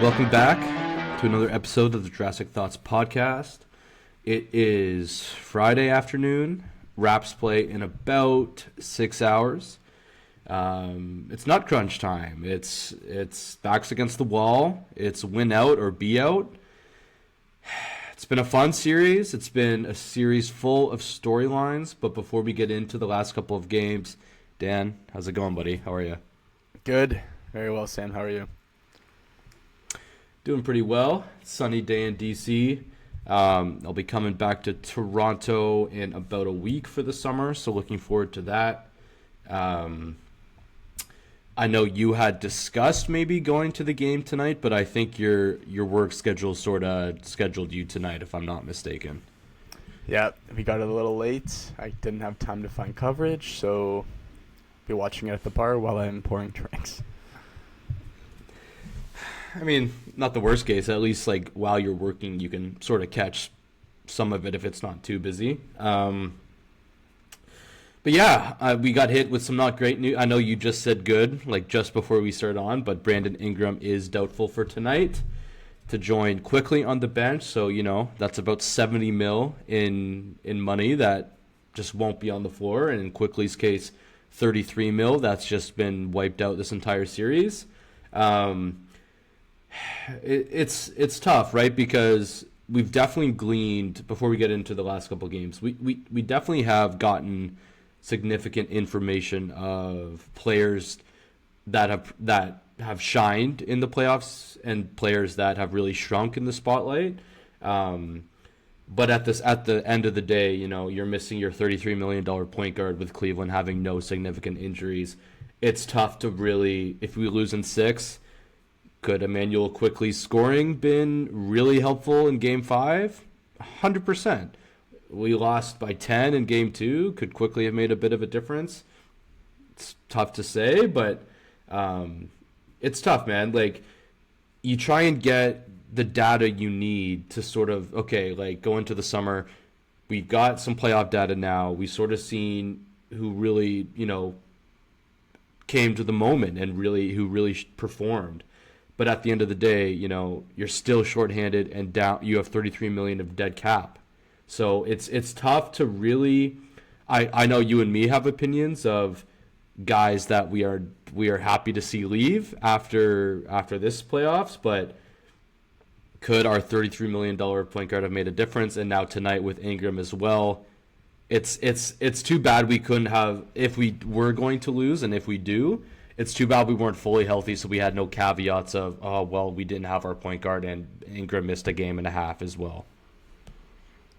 Welcome back to another episode of the Jurassic Thoughts podcast. It is Friday afternoon. Raps play in about 6 hours. It's not crunch time. It's backs against the wall. It's win out or be out. It's been a fun series. It's been a series full of storylines. But before we get into the last couple of games, Dan, how's it going, buddy? How are you? Good. Very well, Sam. How are you? Doing pretty well. Sunny day in DC. I'll be coming back to Toronto in about a week for the summer, so looking forward to that. I know you had discussed maybe going to the game tonight, but I think your work schedule sort of scheduled you tonight, if I'm not mistaken. Yeah, we got it a little late. I didn't have time to find coverage, so be watching it at the bar while I'm pouring drinks. I mean, not the worst case. At least, like, while you're working, you can sort of catch some of it if it's not too busy. But yeah, we got hit with some not great news. I know you just said good, like, just before we start on, but Brandon Ingram is doubtful for tonight to join quickly on the bench. So, you know, that's about 70 mil in money that just won't be on the floor. And in Quickly's case, 33 mil. That's just been wiped out this entire series. It's tough, right? Because we've definitely gleaned, before we get into the last couple of games, we definitely have gotten significant information of players that have shined in the playoffs and players that have really shrunk in the spotlight. But at the end of the day, you know, you're missing your $33 million point guard with Cleveland having no significant injuries. It's tough to really, if we lose in 6, could Emmanuel Quickly's scoring been really helpful in Game 5? 100%. We lost by 10 in Game 2. Could Quickly have made a bit of a difference? It's tough to say, but it's tough, man. Like, you try and get the data you need to sort of, okay, like, go into the summer. We've got some playoff data now. We've sort of seen who really, you know, came to the moment and who really performed. But at the end of the day, you know, you're still shorthanded and down. You have $33 million of dead cap. So it's tough to really. I know you and me have opinions of guys that we are happy to see leave after this playoffs, but could our $33 million point guard have made a difference? And now tonight with Ingram as well, it's too bad we couldn't have, if we were going to lose, and if we do, it's too bad we weren't fully healthy, so we had no caveats of, oh, well, we didn't have our point guard and Ingram missed a game and a half as well.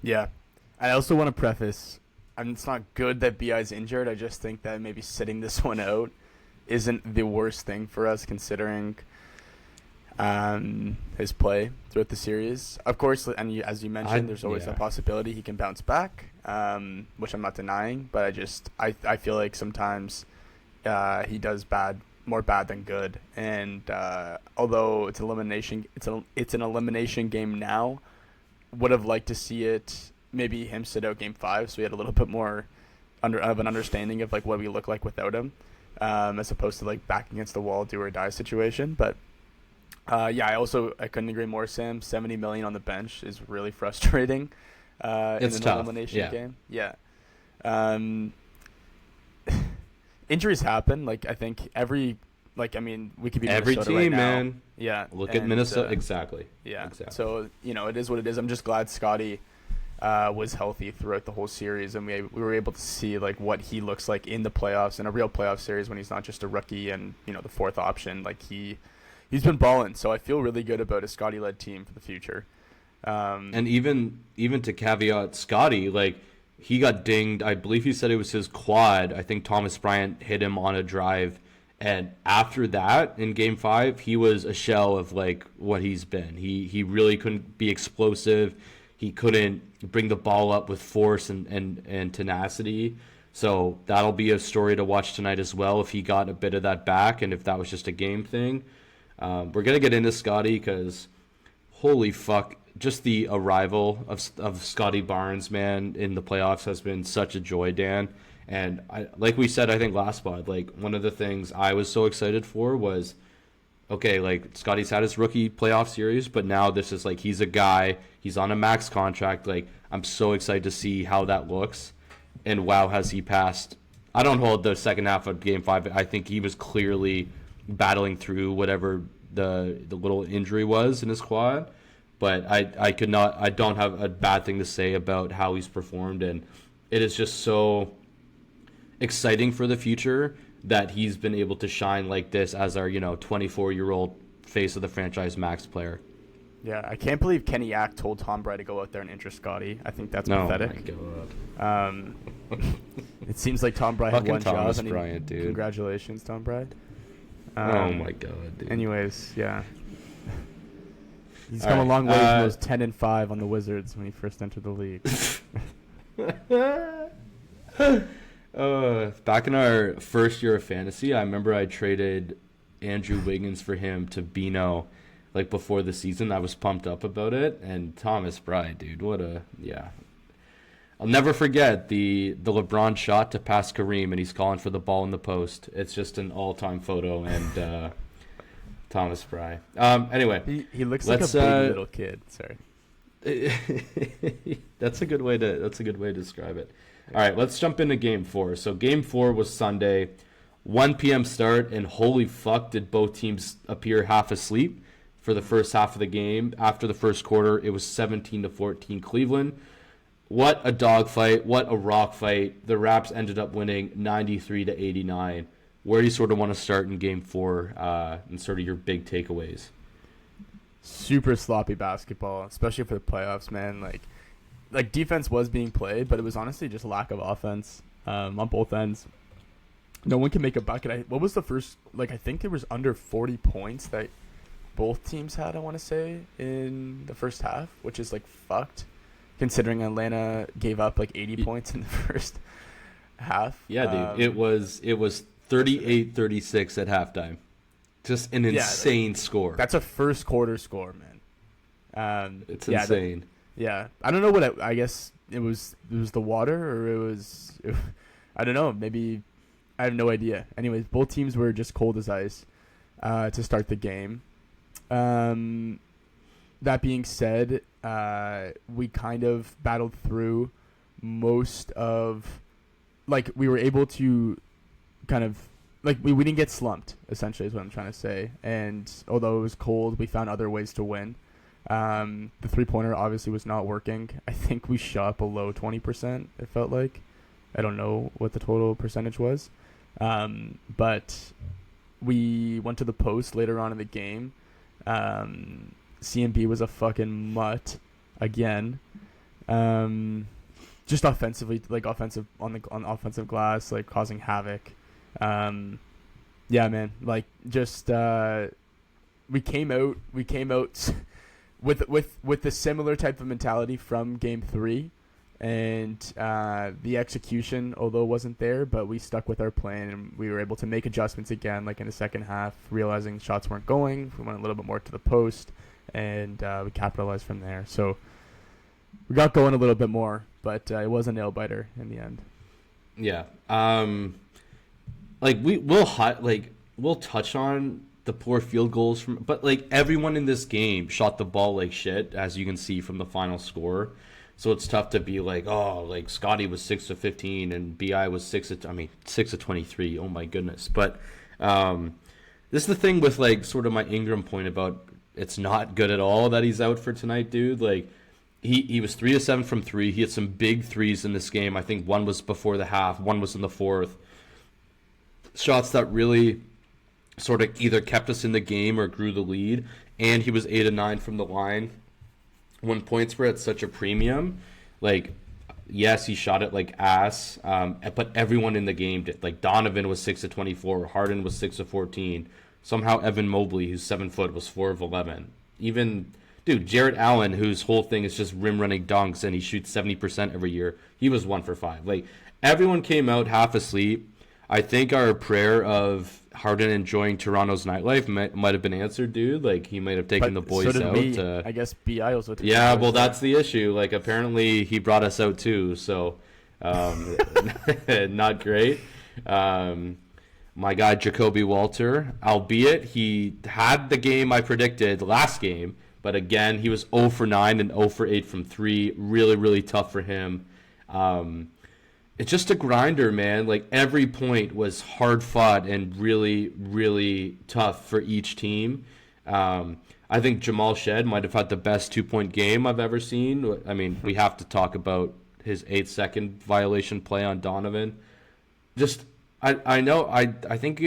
Yeah. I also want to preface, it's not good that BI's injured. I just think that maybe sitting this one out isn't the worst thing for us considering his play throughout the series. Of course, and as you mentioned, there's always that possibility he can bounce back, which I'm not denying, but I feel like sometimes he does more bad than good, and although it's an elimination game now, would have liked to see it maybe him sit out Game 5, so we had a little bit more of an understanding of like what we look like without him, as opposed to like back against the wall, do or die situation. But I couldn't agree more, Sam. $70 million on the bench is really frustrating. It's in an tough. Elimination game. Yeah. Injuries happen. Like, I think we could be every Minnesota team, right now. man. Yeah. Look at Minnesota. Exactly. Yeah. Exactly. So, you know, it is what it is. I'm just glad Scotty was healthy throughout the whole series, and we were able to see like what he looks like in the playoffs, in a real playoff series when he's not just a rookie and, you know, the fourth option. Like, he's been balling. So I feel really good about a Scotty-led team for the future. And even to caveat Scotty, like, he got dinged. I believe he said it was his quad. I think Thomas Bryant hit him on a drive. And after that, in Game 5, he was a shell of, like, what he's been. He really couldn't be explosive. He couldn't bring the ball up with force and tenacity. So that'll be a story to watch tonight as well, if he got a bit of that back and if that was just a game thing. We're going to get into Scotty because, holy fuck, just the arrival of Scotty Barnes, man, in the playoffs has been such a joy, Dan. And like we said, I think last pod, like, one of the things I was so excited for was, okay, like Scotty's had his rookie playoff series, but now this is like he's a guy, he's on a max contract. Like I'm so excited to see how that looks. And wow, has he passed. I don't hold the second half of game 5. I think he was clearly battling through whatever the little injury was in his quad. But I don't have a bad thing to say about how he's performed, and it is just so exciting for the future that he's been able to shine like this as our 24-year-old face of the franchise max player. Yeah, I can't believe Kenny Yak told Tom Brady to go out there and injure Scotty. I think that's pathetic. Oh my God. It seems like Tom Brady had one Thomas job. Bryant, dude. Congratulations, Tom Brady. Oh my God, dude. Anyways, yeah. He's come a long way from those 10-5 on the Wizards when he first entered the league. Back in our first year of fantasy, I remember I traded Andrew Wiggins for him to Bino, like before the season. I was pumped up about it, and Thomas Bryant, dude, I'll never forget the LeBron shot to pass Kareem, and he's calling for the ball in the post. It's just an all-time photo, and Thomas Bryant. Anyway, he looks like a big little kid. Sorry. That's a good way to describe it. All right, let's jump into Game 4. So Game 4 was Sunday, 1 p.m. start, and holy fuck did both teams appear half asleep for the first half of the game. After the first quarter, it was 17-14 Cleveland. What a dogfight, what a rock fight. The Raps ended up winning 93-89. Where do you sort of want to start in Game 4 and sort of your big takeaways? Super sloppy basketball, especially for the playoffs, man. Like defense was being played, but it was honestly just lack of offense on both ends. No one can make a bucket. What was the first? I think there was under 40 points that both teams had, I want to say, in the first half, which is fucked, considering Atlanta gave up 80 points in the first half. Yeah, dude. It was 38-36 at halftime. Just an insane score. That's a first quarter score, man. It's insane. Yeah, I don't know what I guess it was the water, or I don't know. Maybe I have no idea. Anyways, both teams were just cold as ice to start the game. That being said, we kind of battled through most of, we were able to kind of, we didn't get slumped, essentially, is what I'm trying to say. And although it was cold, we found other ways to win. The three-pointer obviously was not working. I think we shot below 20%, it felt like. I don't know what the total percentage was. But we went to the post later on in the game. CMB was a fucking mutt again. Just offensively, offensive on offensive glass, causing havoc. Yeah, man. We came out with the similar type of mentality from Game 3, and the execution, although wasn't there, but we stuck with our plan, and we were able to make adjustments again, in the second half, realizing shots weren't going. We went a little bit more to the post, and we capitalized from there. So we got going a little bit more, but it was a nail biter in the end. Yeah. We'll touch on the poor field goals but everyone in this game shot the ball like shit, as you can see from the final score. So it's tough to be Scotty was 6 of 15 and BI was 6 of 23. Oh my goodness. But this is the thing with sort of my Ingram point about it's not good at all that he's out for tonight, dude. He was 3 of 7 from 3. He had some big threes in this game. I think one was before the half, one was in the fourth. Shots that really sort of either kept us in the game or grew the lead. And he was 8 of 9 from the line. When points were at such a premium, yes, he shot it like ass, but everyone in the game did. Donovan was 6 of 24, Harden was 6 of 14. Somehow Evan Mobley, who's 7 foot, was 4 of 11. Even, dude, Jarrett Allen, whose whole thing is just rim running dunks and he shoots 70% every year, he was 1 for 5. Everyone came out half asleep. I think our prayer of Harden enjoying Toronto's nightlife might have been answered, dude. He might have taken the boys out. I guess BI also took that's the issue. Apparently he brought us out too, so not great. my guy Jacoby Walter, albeit he had the game I predicted last game, but again, he was 0 for 9 and 0 for 8 from 3. Really, really tough for him. It's just a grinder, man. Like, every point was hard fought and really, really tough for each team. I think Jamal Shed might have had the best 2-point game I've ever seen. I mean, we have to talk about his 8-second violation play on Donovan. Just, I know, I think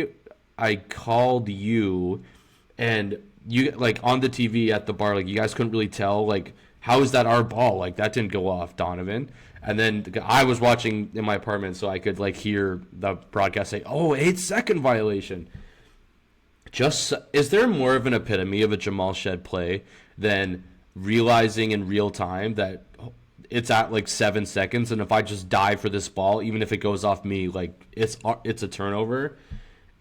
I called you, and you, like, on the TV at the bar, like, you guys couldn't really tell, like, how is that our ball? Like, that didn't go off, Donovan. And then I was watching in my apartment, so I could, like, hear the broadcast say, oh, 8-second violation. Just, is there more of an epitome of a Jamal Shed play than realizing in real time that it's at like 7 seconds, and if I just dive for this ball, even if it goes off me, like it's a turnover.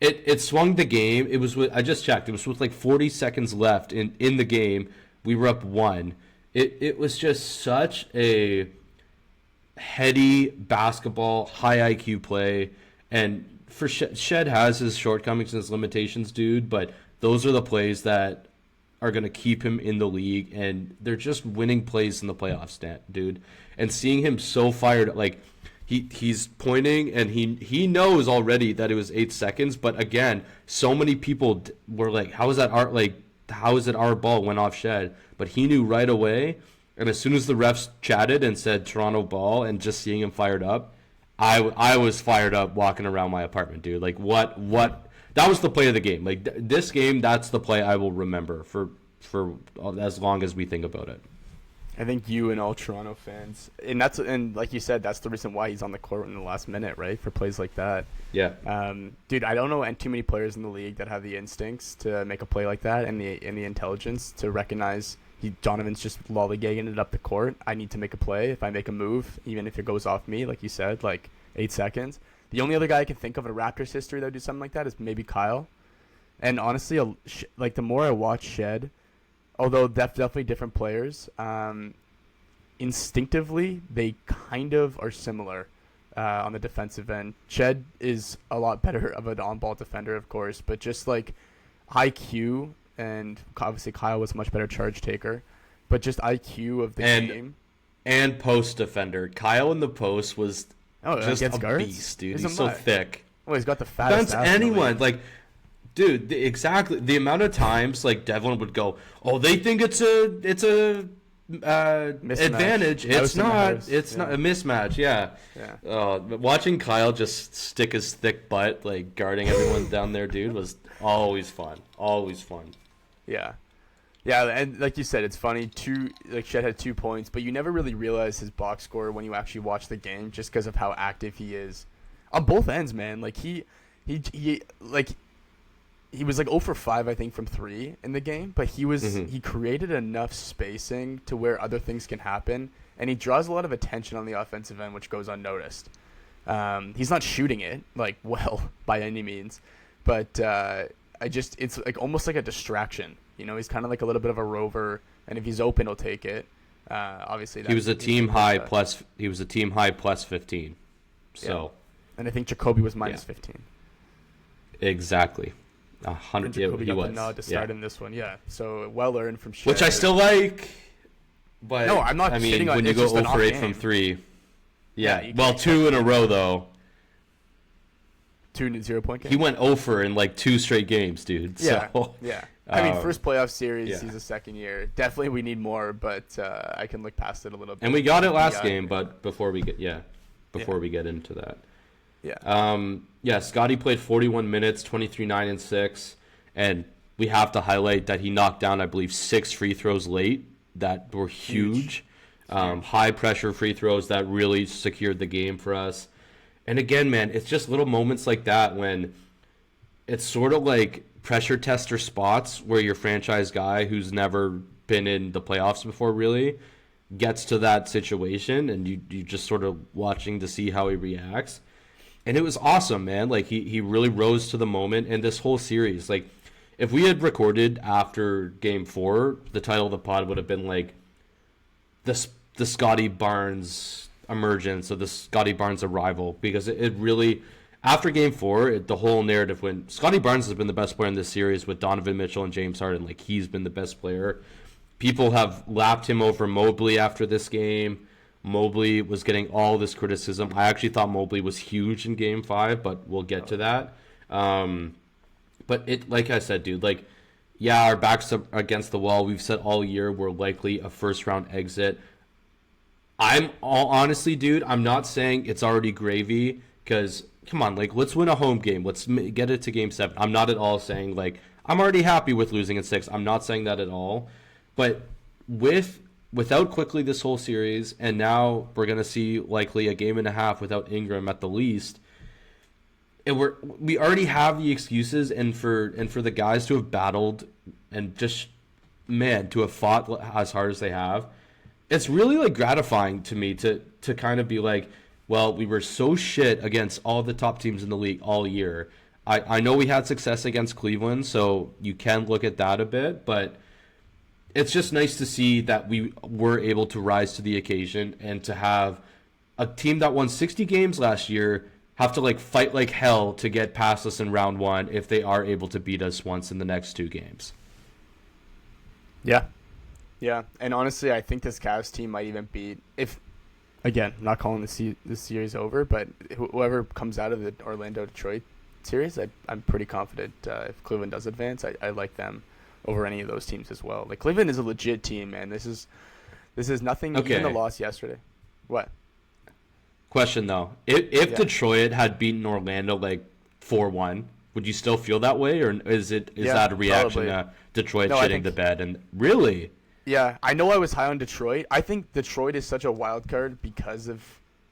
It swung the game. It was with, I just checked. It was with like 40 seconds left in the game. We were up 1. It was just such a heady basketball, high IQ play, and for Shed has his shortcomings and his limitations, dude, but those are the plays that are going to keep him in the league, and they're just winning plays in the playoffs, dude. And seeing him so fired, like, he's pointing, and he knows already that it was 8 seconds, but again, so many people were like, how is it our ball went off Shed? But he knew right away, and as soon as the refs chatted and said Toronto ball, and just seeing him fired up, I was fired up walking around my apartment, dude. Like, what? That was the play of the game. Like, this game, that's the play I will remember for as long as we think about it. I think you and all Toronto fans, and like you said, that's the reason why he's on the court in the last minute, right? For plays like that. Yeah. Dude, I don't know too many players in the league that have the instincts to make a play like that, and the intelligence to recognize Donovan's just lollygagging it up the court. I need to make a play. If I make a move, even if it goes off me, like you said, like 8 seconds. The only other guy I can think of in Raptors history that would do something like that is maybe Kyle. And honestly, like, the more I watch Shed, although definitely different players, instinctively they kind of are similar on the defensive end. Shed is a lot better of an on-ball defender, of course, but just like IQ. And obviously Kyle was a much better charge taker, but just IQ of the game. And post defender. Kyle in the post was just a guards? beast, dude. He's so thick. Well, he's got the fattest ass. Anyone. Like, dude, exactly. The amount of times, like, Devlin would go, oh, they think it's a advantage. It's not. It's not a mismatch. Yeah. But watching Kyle just stick his thick butt, like, guarding everyone down there, dude, was always fun. Always fun. Yeah, and like you said, it's funny. Shed had 2 points, but you never really realize his box score when you actually watch the game, just because of how active he is on both ends, man. Like he was like 0 for 5, I think, from 3 in the game, but he created enough spacing to where other things can happen, and he draws a lot of attention on the offensive end, which goes unnoticed. He's not shooting it like well by any means, but it's like almost like a distraction. You know, he's kind of like a little bit of a rover, and if he's open, he'll take it. Obviously, he was a team high plus 15. So, yeah. And I think Jacoby was minus 15. Exactly. 100. Jacoby got was. the nod to start in this one. Yeah. So well earned from Shed. Which I still like. But no, I'm not. I mean, when you go 0 for 8 from 3. Yeah. Well, 2 in a row though. 2 0-point games. He went 0 for in like 2 straight games, dude. Yeah. So, yeah. I mean, first playoff series. He's a second year. Definitely, we need more, but I can look past it a little bit. And we got it last game, but before we get into that. Yeah. Scotty played 41 minutes, 23, 9, and 6, and we have to highlight that he knocked down, I believe, 6 free throws late that were huge. High pressure free throws that really secured the game for us. And again, man, it's just little moments like that when it's sort of like pressure tester spots where your franchise guy who's never been in the playoffs before really gets to that situation, and you just sort of watching to see how he reacts. And it was awesome, man. Like, he really rose to the moment. And this whole series, like, if we had recorded after Game 4, the title of the pod would have been like the Scotty Barnes emergence or the Scotty Barnes arrival, because it really, after Game 4, the whole narrative went. Scotty Barnes has been the best player in this series with Donovan Mitchell and James Harden. Like, he's been the best player. People have lapped him over Mobley after this game. Mobley was getting all this criticism. I actually thought Mobley was huge in Game 5, but we'll get to that. But it, like I said, dude, like, yeah, our backs are against the wall. We've said all year we're likely a first-round exit. Honestly, dude, I'm not saying it's already gravy because, come on, like, let's win a home game. Let's get it to Game 7. I'm not at all saying, like, I'm already happy with losing in 6. I'm not saying that at all. But without quickly this whole series, and now we're going to see likely a game and a half without Ingram at the least, we already have the excuses, and for the guys to have battled and just, man, to have fought as hard as they have, it's really, like, gratifying to me to kind of be like, well, we were so shit against all the top teams in the league all year. I know we had success against Cleveland, so you can look at that a bit, but it's just nice to see that we were able to rise to the occasion and to have a team that won 60 games last year have to, like, fight like hell to get past us in round 1 if they are able to beat us once in the next 2 games. Yeah. Yeah, and honestly, I think this Cavs team might even beat, if, again, I'm not calling this series over, but whoever comes out of the Orlando-Detroit series, I'm pretty confident if Cleveland does advance, I like them over any of those teams as well. Like, Cleveland is a legit team, man. This is nothing, okay. Even the loss yesterday. What? Question, though. If Detroit had beaten Orlando, like, 4-1, would you still feel that way? Or is that a reaction to Detroit shitting the bed? And really? Yeah, I know I was high on Detroit. I think Detroit is such a wild card because of,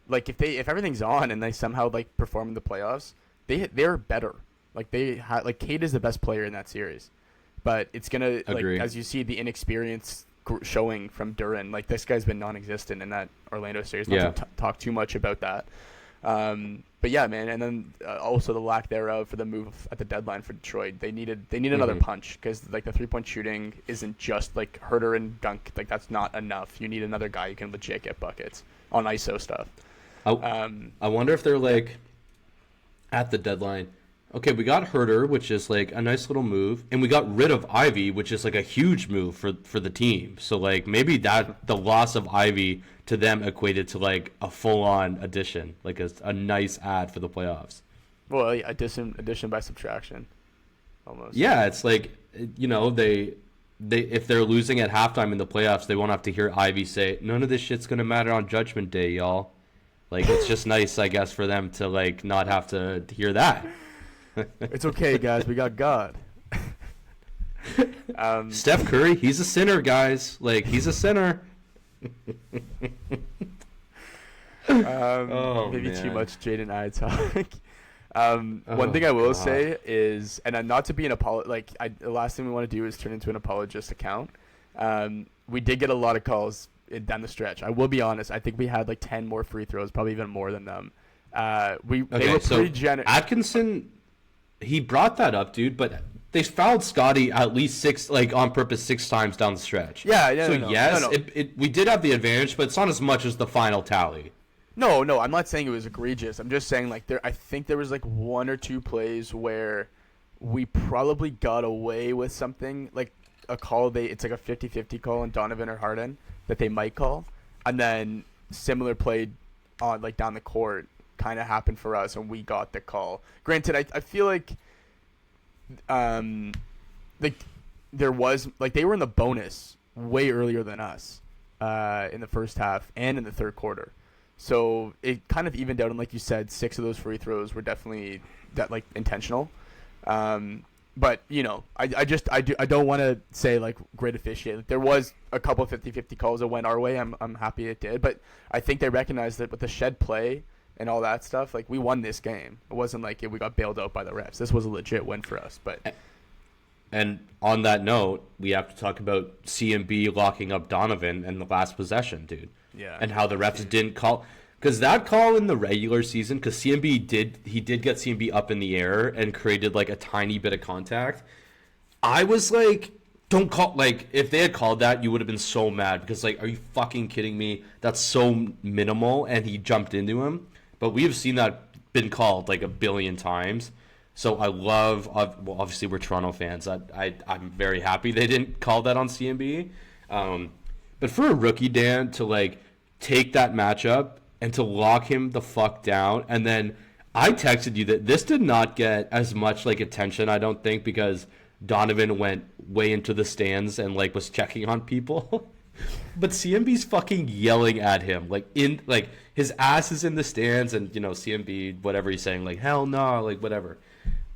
like, if everything's on and they somehow, like, perform in the playoffs, they're better. Like, Cade is the best player in that series. But it's going to, like, as you see the inexperience showing from Duren, like, this guy's been non-existent in that Orlando series. Not to talk too much about that. But yeah, man, and then also the lack thereof for the move at the deadline for Detroit. They need another punch because, like, the 3-point shooting isn't just, like, Herter and dunk. Like, that's not enough. You need another guy who can legit get buckets on ISO stuff. I wonder if they're, like, at the deadline, okay, we got Herter, which is, like, a nice little move, and we got rid of Ivy, which is, like, a huge move for the team. So, like, maybe that the loss of Ivy to them equated to, like, a full-on addition, like a nice add for the playoffs. Well, yeah, addition by subtraction, almost. Yeah, it's like, you know, they if they're losing at halftime in the playoffs, they won't have to hear Ivy say, "None of this shit's gonna matter on Judgment Day, y'all." Like, it's just nice, I guess, for them to, like, not have to hear that. It's okay, guys. We got God. Steph Curry, he's a sinner, guys. Like, he's a sinner. Maybe too much Jaden I talk. One thing I will say is, and not to be an the last thing we want to do is turn into an apologist account. We did get a lot of calls down the stretch. I will be honest. I think we had, like, 10 more free throws, probably even more than them. They were pretty generous. Atkinson, he brought that up, dude, but they fouled Scotty at least 6, like, on purpose 6 times down the stretch. We did have the advantage, but it's not as much as the final tally. No, I'm not saying it was egregious. I'm just saying, like, I think there was, like, 1 or 2 plays where we probably got away with something, like a call. It's like a 50-50 call on Donovan or Harden that they might call, and then similar play on, like, down the court kind of happened for us, and we got the call. Granted, I feel like there was, like, they were in the bonus way earlier than us in the first half and in the third quarter, so it kind of evened out. And like you said, 6 of those free throws were definitely intentional. But, you know, I don't want to say, like, great officiating. There was a couple of 50-50 calls that went our way. I'm happy it did, but I think they recognized that with the shed play and all that stuff, like, we won this game. It wasn't like we got bailed out by the refs. This was a legit win for us. And on that note, we have to talk about CMB locking up Donovan in the last possession, dude. Yeah. And how the refs didn't call, because that call in the regular season, because CMB did get CMB up in the air and created, like, a tiny bit of contact. I was like, don't call, like, if they had called that, you would have been so mad, because, like, are you fucking kidding me? That's so minimal, and he jumped into him. But we have seen that been called like a billion times. So I love, well, obviously we're Toronto fans. I'm very happy they didn't call that on CMB. But for a rookie, Dan, to like take that matchup and to lock him the fuck down, and then I texted you that this did not get as much like attention, I don't think, because Donovan went way into the stands and like was checking on people. But CMB's fucking yelling at him, like his ass is in the stands, and CMB, whatever he's saying, like hell no, like whatever.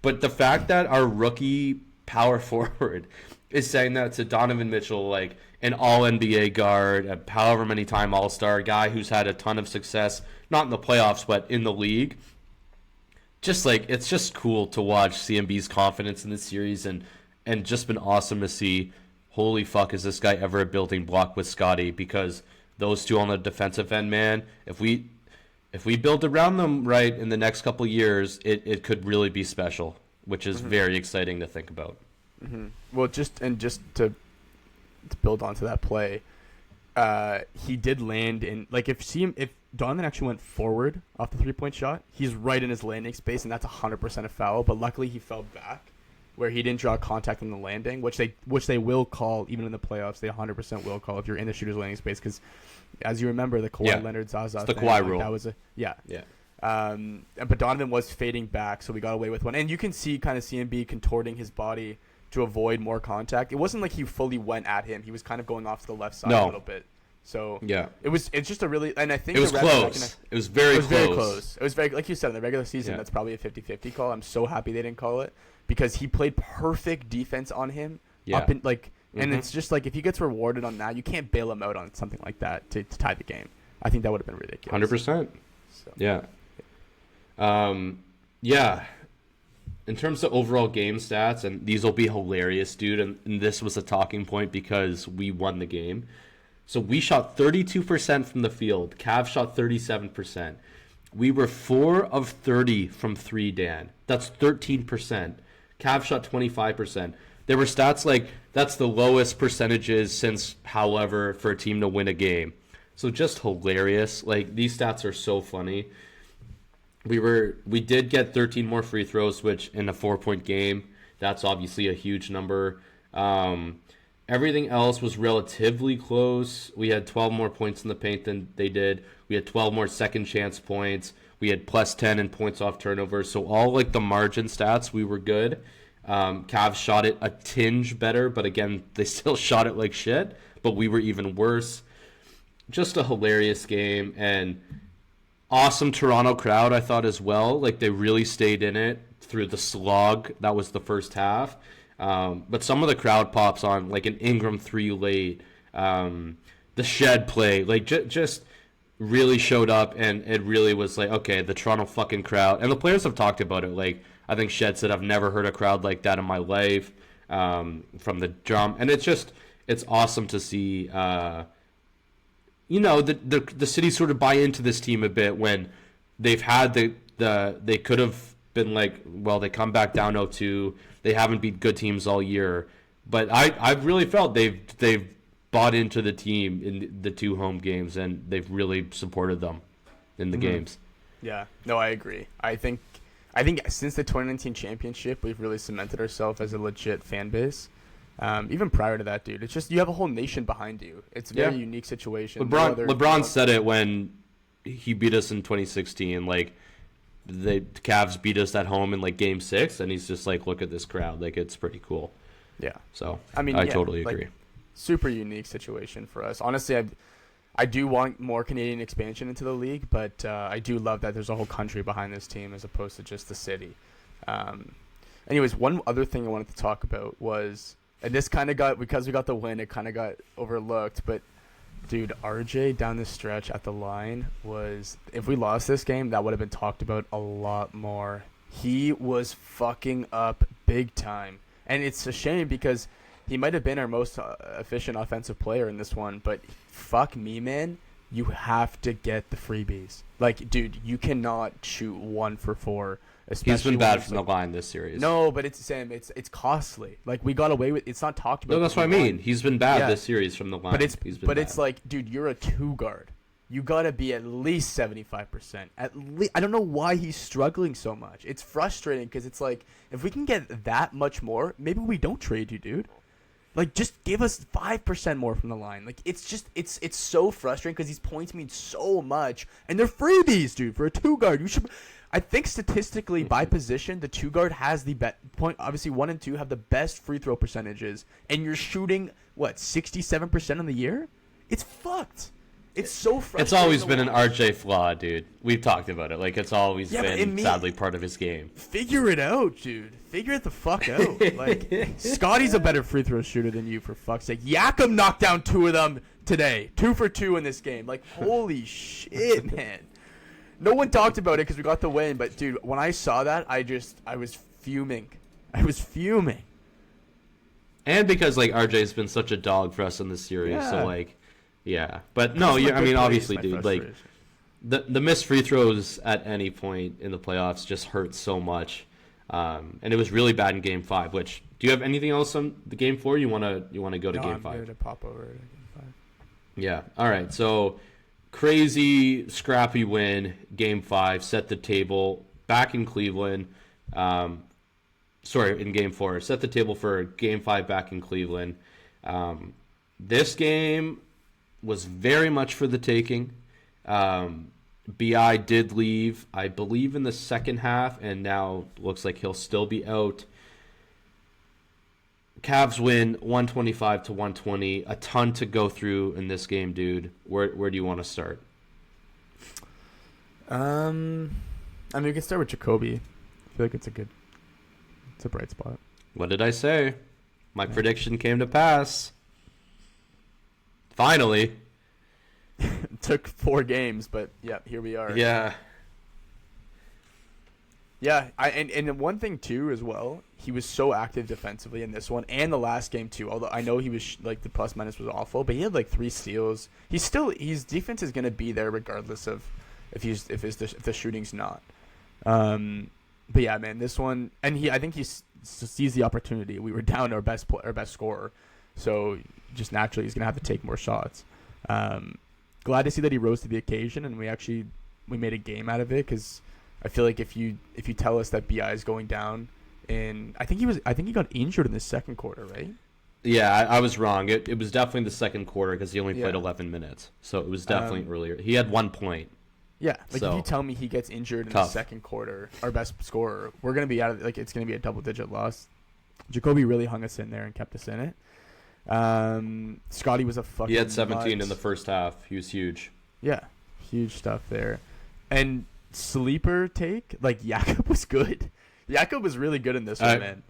But the fact that our rookie power forward is saying that to Donovan Mitchell, like an all NBA guard, a however many time All-Star guy who's had a ton of success, not in the playoffs but in the league, just like it's just cool to watch CMB's confidence in this series, and just been awesome to see. Holy fuck, is this guy ever a building block with Scotty? Because those two on the defensive end, man, if we build around them right in the next couple years, it could really be special, which is very exciting to think about. Mm-hmm. Well, just to build onto that play, he did land in, like, if Donovan actually went forward off the 3-point shot, he's right in his landing space, and that's 100% a foul. But luckily he fell back, where he didn't draw contact on the landing, which they will call even in the playoffs. They 100% will call if you're in the shooter's landing space, because as you remember, the Kawhi Leonard Zaza thing, the Kawhi rule. That was but Donovan was fading back, so we got away with one. And you can see kind of CMB contorting his body to avoid more contact. It wasn't like he fully went at him. He was kind of going off to the left side a little bit. So it's just a really, and I think it was close. It was very close. It was very, like you said, in the regular season, that's probably a 50-50 call. I'm so happy they didn't call it, because he played perfect defense on him. Up in, like, and it's just like, if he gets rewarded on that, you can't bail him out on something like that to tie the game. I think that would have been ridiculous. 100%. So. Yeah. In terms of overall game stats, and these will be hilarious, dude, and this was a talking point because we won the game. So we shot 32% from the field. Cavs shot 37%. We were 4 of 30 from 3, Dan. That's 13%. Cavs shot 25%. There were stats like that's the lowest percentages since however for a team to win a game. So just hilarious. Like, these stats are so funny. We did get 13 more free throws, which in a 4-point game, that's obviously a huge number. Everything else was relatively close. We had 12 more points in the paint than they did. We had 12 more second chance points. We had plus 10 in points off turnovers. So all like the margin stats, we were good. Cavs shot it a tinge better, but again, they still shot it like shit. But we were even worse. Just a hilarious game, and awesome Toronto crowd, I thought, as well. Like, they really stayed in it through the slog. That was the first half. But some of the crowd pops on, like an Ingram 3 late, the shed play, like just really showed up, and it really was like, okay, the Toronto fucking crowd. And the players have talked about it. Like, I think Shed said, I've never heard a crowd like that in my life, from the jump. And it's awesome to see, the city sort of buy into this team a bit when they've had they could have been like, well, they come back down 0-2. They haven't beat good teams all year, but I've really felt they've bought into the team in the 2 home games, and they've really supported them in the games. Yeah, no, I agree. I think since the 2019 championship, we've really cemented ourselves as a legit fan base. Even prior to that, dude, it's just you have a whole nation behind you. It's a very unique situation. LeBron said it when he beat us in 2016. Like, the Cavs beat us at home in like Game 6, and he's just like, look at this crowd. Like, it's pretty cool. Yeah. So I totally agree. Like, super unique situation for us. Honestly, I do want more Canadian expansion into the league, but I do love that there's a whole country behind this team as opposed to just the city. Anyways, one other thing I wanted to talk about was, and this kind of got, because we got the win, it kind of got overlooked, but dude, RJ down the stretch at the line was, if we lost this game, that would have been talked about a lot more. He was fucking up big time. And it's a shame because he might have been our most efficient offensive player in this one, but fuck me, man. You have to get the freebies. Like, dude, you cannot shoot 1 for 4. He's been bad from the line this series. No, but it's it's costly. Like, we got away with, it's not talked about. No, that's what I mean. He's been bad this series from the line. But it's like, dude, you're a 2 guard. you gotta be at least 75%. At least, I don't know why he's struggling so much. It's frustrating because it's like, if we can get that much more, maybe we don't trade you, dude. Like, just give us 5% more from the line. Like, it's just, it's so frustrating because these points mean so much, and they're freebies, dude. For a 2-guard, you should. I think statistically, by position, the 2-guard has the best point. Obviously, 1 and 2 have the best free throw percentages, and you're shooting what 67% on the year. It's fucked. It's so frustrating. It's always been an RJ flaw, dude. We've talked about it. Like, it's always been, sadly, part of his game. Figure it out, dude. Figure it the fuck out. Like, Scotty's a better free throw shooter than you, for fuck's sake. Jakob knocked down 2 of them today. 2 for 2 in this game. Like, holy shit, man. No one talked about it because we got the win, but, dude, when I saw that, I was fuming. I was fuming. And because, like, RJ's been such a dog for us in this series, so, like... Yeah, but no, I mean, obviously, dude, like, the missed free throws at any point in the playoffs just hurt so much, and it was really bad in Game 5. Which, do you have anything else on the Game 4? You wanna go to Game 5? I'm going to pop over to Game 5. Yeah. All right. So, crazy, scrappy win, Game 5, set the table back in Cleveland. In Game 4, set the table for Game 5 back in Cleveland. This game was very much for the taking. BI did leave, I believe, in the second half, and now looks like he'll still be out. Cavs win 125-120. A ton to go through in this game, dude. Where do you want to start? I mean, we can start with Jacoby. I feel like it's a bright spot. What did I say? My prediction came to pass. Finally. It took 4 games, but yeah, here we are. Yeah. Yeah, and one thing too as well, he was so active defensively in this one and the last game too. Although I know he was like the plus minus was awful, but he had like 3 steals. His defense is gonna be there regardless of if the shooting's not. But yeah, man, this one, and I think he sees the opportunity. We were down our best scorer, so just naturally he's gonna have to take more shots. Glad to see that he rose to the occasion, and we made a game out of it, because I feel like if you tell us that BI is going down, and I think he got injured in the second quarter, right? Yeah, I was wrong. It was definitely the second quarter because he only played 11 minutes, so it was definitely earlier. He had 1 point. Yeah, like if you tell me he gets injured in the second quarter, our best scorer, we're gonna be out of it's gonna be a double-digit loss. Jacoby really hung us in there and kept us in it. Scotty was a fucking. He had 17 in the first half. He was huge. Yeah, huge stuff there. And sleeper take, like Jakob was good. Jakob was really good in this one, man.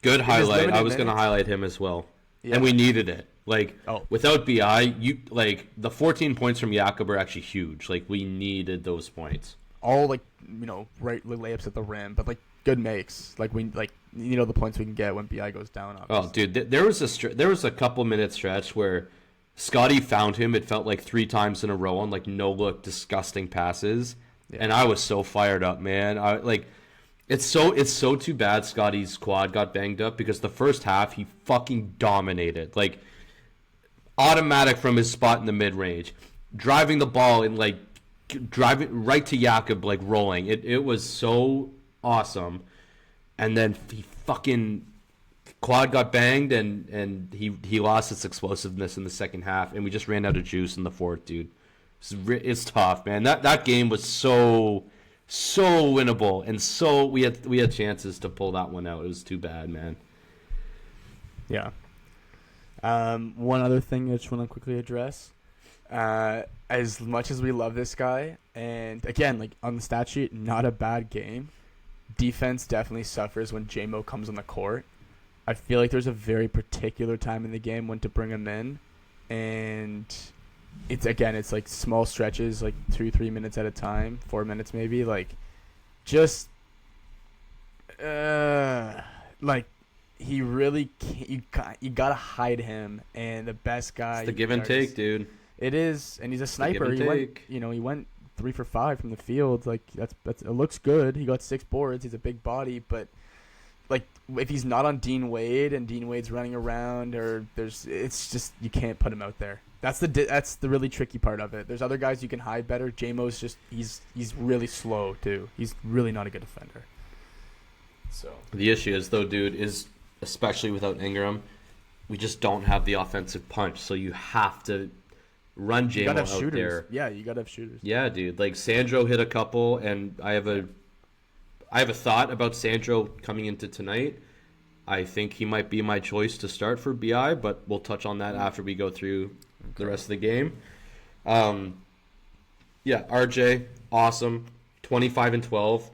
Good highlight. I was going to highlight him as well. Yeah. And we needed it. Like, without BI, the 14 points from Jakob are actually huge. Like, we needed those points. All, right layups at the rim, but, good makes. The points we can get when BI goes down, obviously. Oh, dude, there was a couple minute stretch where Scotty found him, it felt like 3 times in a row on, no-look, disgusting passes. Yeah. And I was so fired up, man. It's so too bad Scotty's quad got banged up, because the first half he fucking dominated. Automatic from his spot in the mid-range. Driving the ball and driving right to Jakob, rolling. It was so awesome. And then he fucking quad got banged, and he lost its explosiveness in the second half, and we just ran out of juice in the fourth, dude. It's tough, man. That game was so winnable, and so we had chances to pull that one out. It was too bad, man. Yeah. One other thing I just want to quickly address. As much as we love this guy, and again, on the stat sheet, not a bad game. Defense definitely suffers when J-Mo comes on the court. I feel like there's a very particular time in the game when to bring him in, and it's small stretches, 2-3 minutes at a time, 4 minutes maybe, he really can't, you gotta hide him, and the best guy. It's the give and take, dude. It is, and he's a sniper. He went 3 for 5 from the field. That's it looks good. He got 6 boards. He's a big body, but if he's not on Dean Wade and Dean Wade's running around, it's just you can't put him out there. That's the really tricky part of it. There's other guys you can hide better. J-Mo's just he's really slow too. He's really not a good defender. So the issue is though, dude, is especially without Ingram, we just don't have the offensive punch. So you have to run J-Mo out shooters. there. Yeah, you gotta have shooters. Yeah, dude. Like Sandro hit a couple, and I have a thought about Sandro coming into tonight. I think he might be my choice to start for BI, but we'll touch on that after we go through the rest of the game. Yeah, RJ, awesome. 25 and 12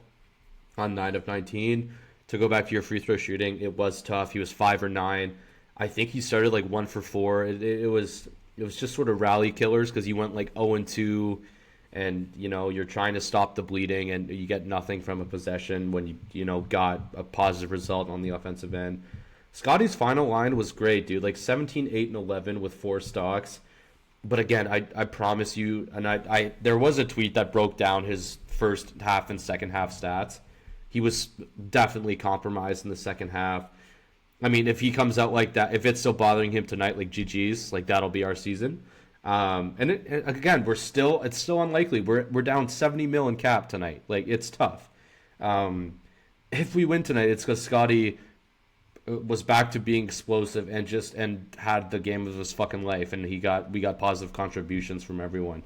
on 9 of 19. To go back to your free throw shooting, it was tough. He was 5 or 9. I think he started like 1 for 4. It was just sort of rally killers because he went like 0 and 2, and you're trying to stop the bleeding and you get nothing from a possession when you got a positive result on the offensive end. Scotty's final line was great, dude. Like 17, 8, and 11 with 4 stocks. But again, I promise you, and I there was a tweet that broke down his first half and second half stats. He was definitely compromised in the second half. I mean, if he comes out like that, if it's still bothering him tonight, like GG's, like that'll be our season. Again, it's still unlikely. We're down 70 mil in cap tonight. Like it's tough. If we win tonight, it's because Scotty was back to being explosive and had the game of his fucking life, and we got positive contributions from everyone.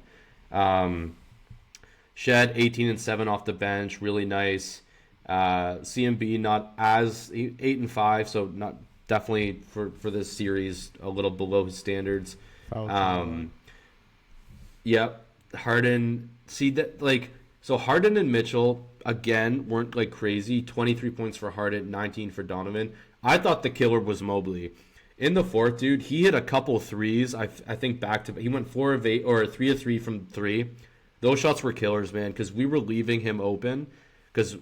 Shed 18 and 7 off the bench, really nice. CMB not as 8 and 5, so not definitely for this series a little below his standards. Yep. Harden, see that so Harden and Mitchell again weren't like crazy. 23 points for Harden, 19 for Donovan. I thought the killer was Mobley. In the fourth, dude, he hit a couple threes. I think he went 4 of 8 or 3 of 3 from 3. Those shots were killers, man, because we were leaving him open. Because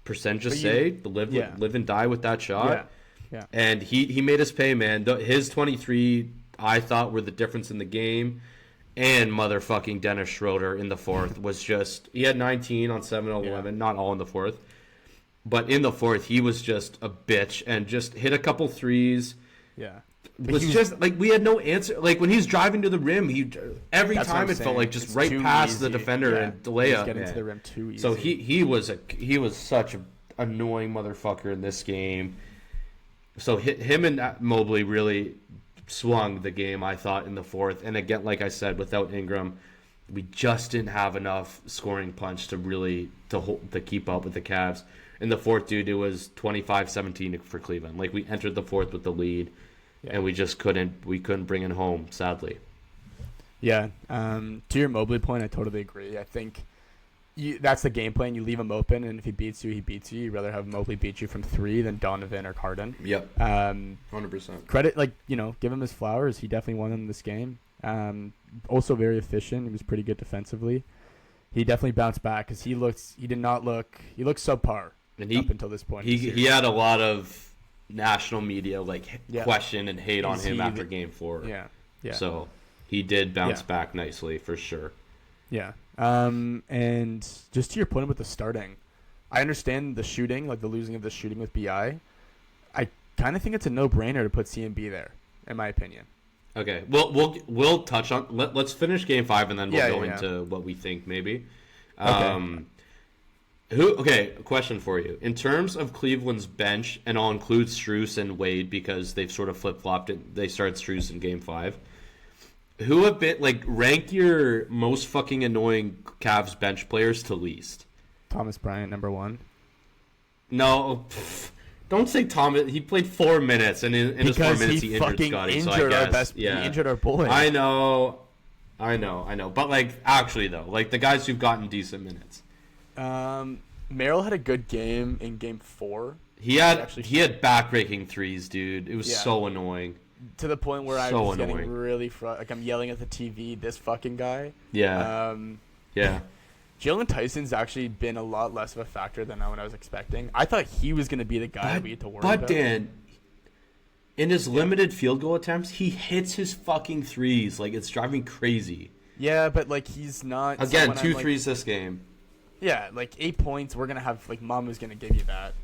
percentages live and die with that shot. Yeah. And he made us pay, man. His 23, I thought, were the difference in the game. And motherfucking Dennis Schroeder in the fourth was just, he had 19 on 7 of 11, not all in the fourth. But in the fourth, he was just a bitch and just hit a couple threes. Yeah. Just like we had no answer. Like when he's driving to the rim, every time it felt like just right past the defender and delay up. Getting to the rim too easy. So he was such an annoying motherfucker in this game. So him and Mobley really swung the game, I thought, in the fourth. And again, like I said, without Ingram, we just didn't have enough scoring punch to keep up with the Cavs. In the fourth, dude, it was 25-17 for Cleveland. Like we entered the fourth with the lead. Yeah. And we just couldn't bring it home, sadly. Yeah. To your Mobley point, I totally agree. I think that's the game plan. You leave him open, and if he beats you, he beats you. You'd rather have Mobley beat you from 3 than Donovan or Harden. Yep. 100%. Credit, give him his flowers. He definitely won in this game. Also very efficient. He was pretty good defensively. He definitely bounced back because he looked subpar up until this point. He had a lot of national media question and hate on him after game 4. Yeah. So he did bounce back nicely for sure. Yeah. And just to your point with the starting, I understand the shooting, like the losing of the shooting with BI. I kind of think it's a no-brainer to put CMB there, in my opinion. Okay. Well, we'll touch on. Let's finish game 5 and then we'll go into what we think maybe. Okay. Okay, a question for you. In terms of Cleveland's bench, and I'll include Strus and Wade because they've sort of flip-flopped it. They started Strus in Game 5. Who have been, rank your most fucking annoying Cavs bench players to least? Thomas Bryant, number 1. No, don't say Thomas. He played 4 minutes, and in his 4 minutes he injured Scotty. He injured our boy. I know. But, actually, though, the guys who've gotten decent minutes. Merrill had a good game in Game 4. He had back-breaking threes, dude. It was so annoying. To the point where I was getting really I'm yelling at the TV, this fucking guy. Yeah. Yeah. Jalen Tyson's actually been a lot less of a factor than what I was expecting. I thought he was going to be the guy we had to worry about. But, Dan, in his limited field goal attempts, he hits his fucking threes. It's driving crazy. Yeah, but, he's not... Again, 2 threes this game. Yeah, 8 points, we're going to have, Mama's going to give you that.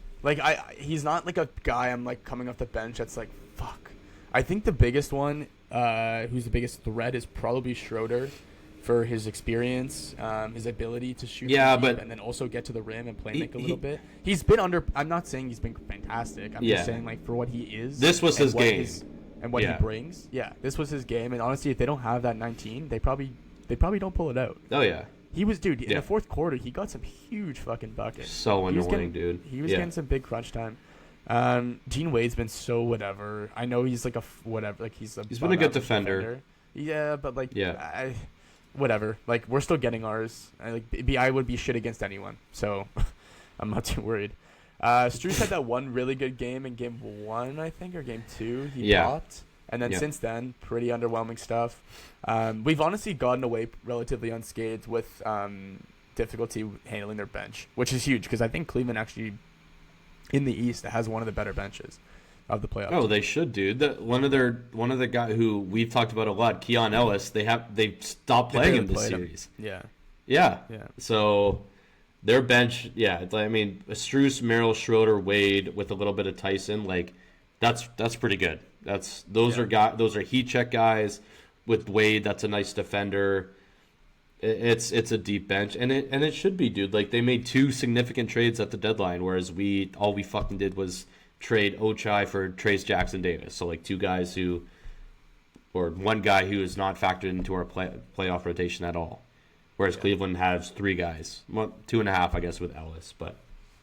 He's not, a guy I'm, coming off the bench that's fuck. I think the biggest one who's the biggest threat is probably Schroeder for his experience, his ability to shoot and then also get to the rim and play make a little bit. He's been under. I'm not saying he's been fantastic. I'm just saying like for what he is. This was his game. And what he brings. Yeah, this was his game. And honestly, if they don't have that 19, they probably don't pull it out. Oh yeah. He was, dude, in the fourth quarter, he got some huge fucking buckets. So annoying, dude. He was getting some big crunch time. Dean Wade's been so whatever. I know he's like whatever. Like he's been a good defender. Yeah, but like whatever. Like we're still getting ours. I would be shit against anyone, so I'm not too worried. Strus had that one really good game in game 1, I think, or game 2. He popped. And then since then, pretty underwhelming stuff. We've honestly gotten away relatively unscathed with difficulty handling their bench, which is huge because I think Cleveland actually, in the East, has one of the better benches of the playoffs. Oh, they should, dude. One of the guy who we've talked about a lot, Keon Ellis. They stopped playing in this series. Yeah. So their bench, I mean, Strus, Merrill, Schroeder, Wade with a little bit of Tyson, like that's pretty good. Those are heat check guys. With Wade, that's a nice defender. It's a deep bench, and it should be, dude. Like they made 2 significant trades at the deadline, whereas all we fucking did was trade Ochai for Trayce Jackson-Davis. So like 2 guys or 1 guy who is not factored into our playoff rotation at all. Whereas Cleveland has 3 guys, 2.5, I guess, with Ellis. But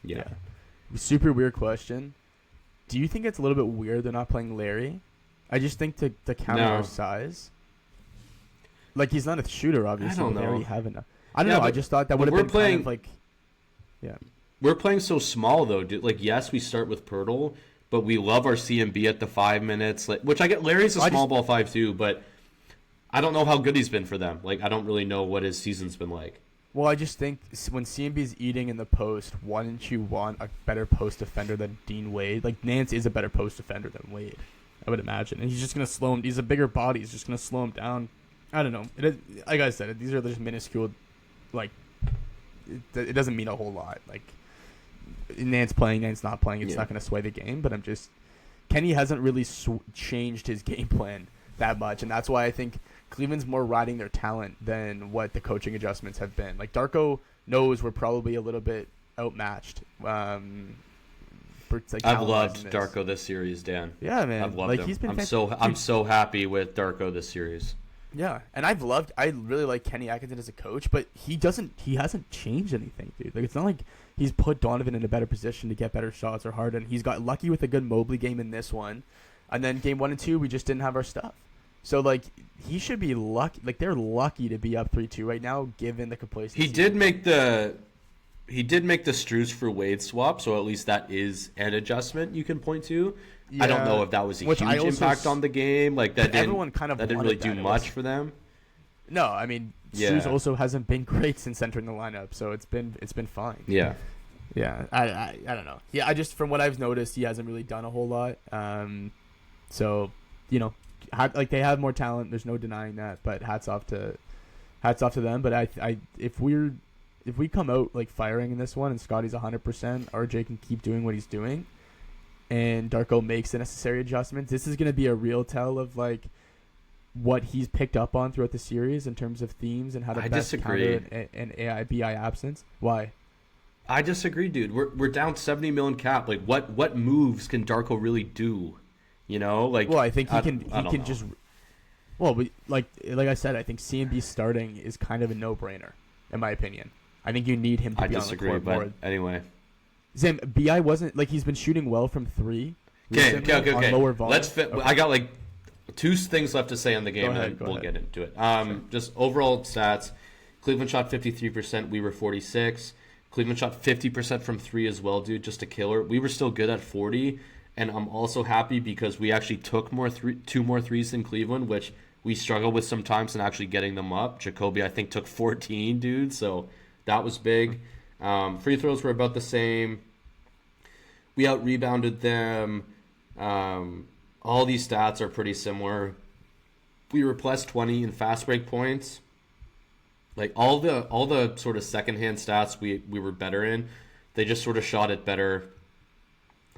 yeah. Super weird question. Do you think it's a little bit weird they're not playing Larry? I just think to counter our size. Like, he's not a shooter, obviously. I don't know. Larry I don't know. I just thought that would have been kind of like... Yeah. We're playing so small, though, dude. Like, yes, we start with Pirtle, but we love our CMB at the 5 minutes. Which I get Larry's a small ball 5, too, but I don't know how good he's been for them. Like, I don't really know what his season's been like. Well, I just think when CMB's eating in the post, wouldn't you want a better post defender than Dean Wade? Like, Nance is a better post defender than Wade, I would imagine. And he's just going to slow him. He's a bigger body. He's just going to slow him down. I don't know. Like I said, these are just minuscule. Like, it doesn't mean a whole lot. Like, Nance playing, Nance not playing, it's not going to sway the game. But Kenny hasn't really changed his game plan that much. And that's why I think Cleveland's more riding their talent than what the coaching adjustments have been. Like, Darko knows we're probably a little bit outmatched. I've loved Darko this series, Dan. Yeah, man. I've loved him. He's been I'm so happy with Darko this series. Yeah, and I really like Kenny Atkinson as a coach, but he hasn't changed anything, dude. Like, it's not like he's put Donovan in a better position to get better shots or Harden. He's got lucky with a good Mobley game in this one, and then game 1 and 2 we just didn't have our stuff. So like he should be lucky. Like, they're lucky to be up 3-2 right now, given the complacency. He did make the Strus for Wade swap, so at least that is an adjustment you can point to. Yeah, I don't know if that was a huge impact on the game. Like that didn't really do much for them. No, I mean, Strus also hasn't been great since entering the lineup, so it's been fine. Yeah. I don't know. Yeah, I just, from what I've noticed, he hasn't really done a whole lot. So they have more talent. There's no denying that. But hats off to them. But if we come out like firing in this one and Scotty's 100%, RJ can keep doing what he's doing, and Darko makes the necessary adjustments, this is going to be a real tell of like what he's picked up on throughout the series in terms of themes and how to best counter an AI/BI absence. Why? I disagree, dude. We're down $70 million cap. Like, what moves can Darko really do? You know, like. Well, I think he can just. Well, like I said, I think CMB starting is kind of a no-brainer, in my opinion. I think you need him to be on the court more. Anyway. Zim, BI wasn't, like, he's been shooting well from 3. Okay. Lower volume. I got like 2 things left to say on the game, and then we'll get into it. Sure. Just overall stats. Cleveland shot 53%. We were 46%. Cleveland shot 50% from 3 as well, dude. Just a killer. We were still good at 40%. And I'm also happy because we actually took 2 more threes than Cleveland, which we struggled with sometimes in actually getting them up. Jacoby, I think, took 14, dude. So that was big. Free throws were about the same. We out-rebounded them. All these stats are pretty similar. We were plus 20 in fast break points. Like, all the sort of second-hand stats we were better in. They just sort of shot it better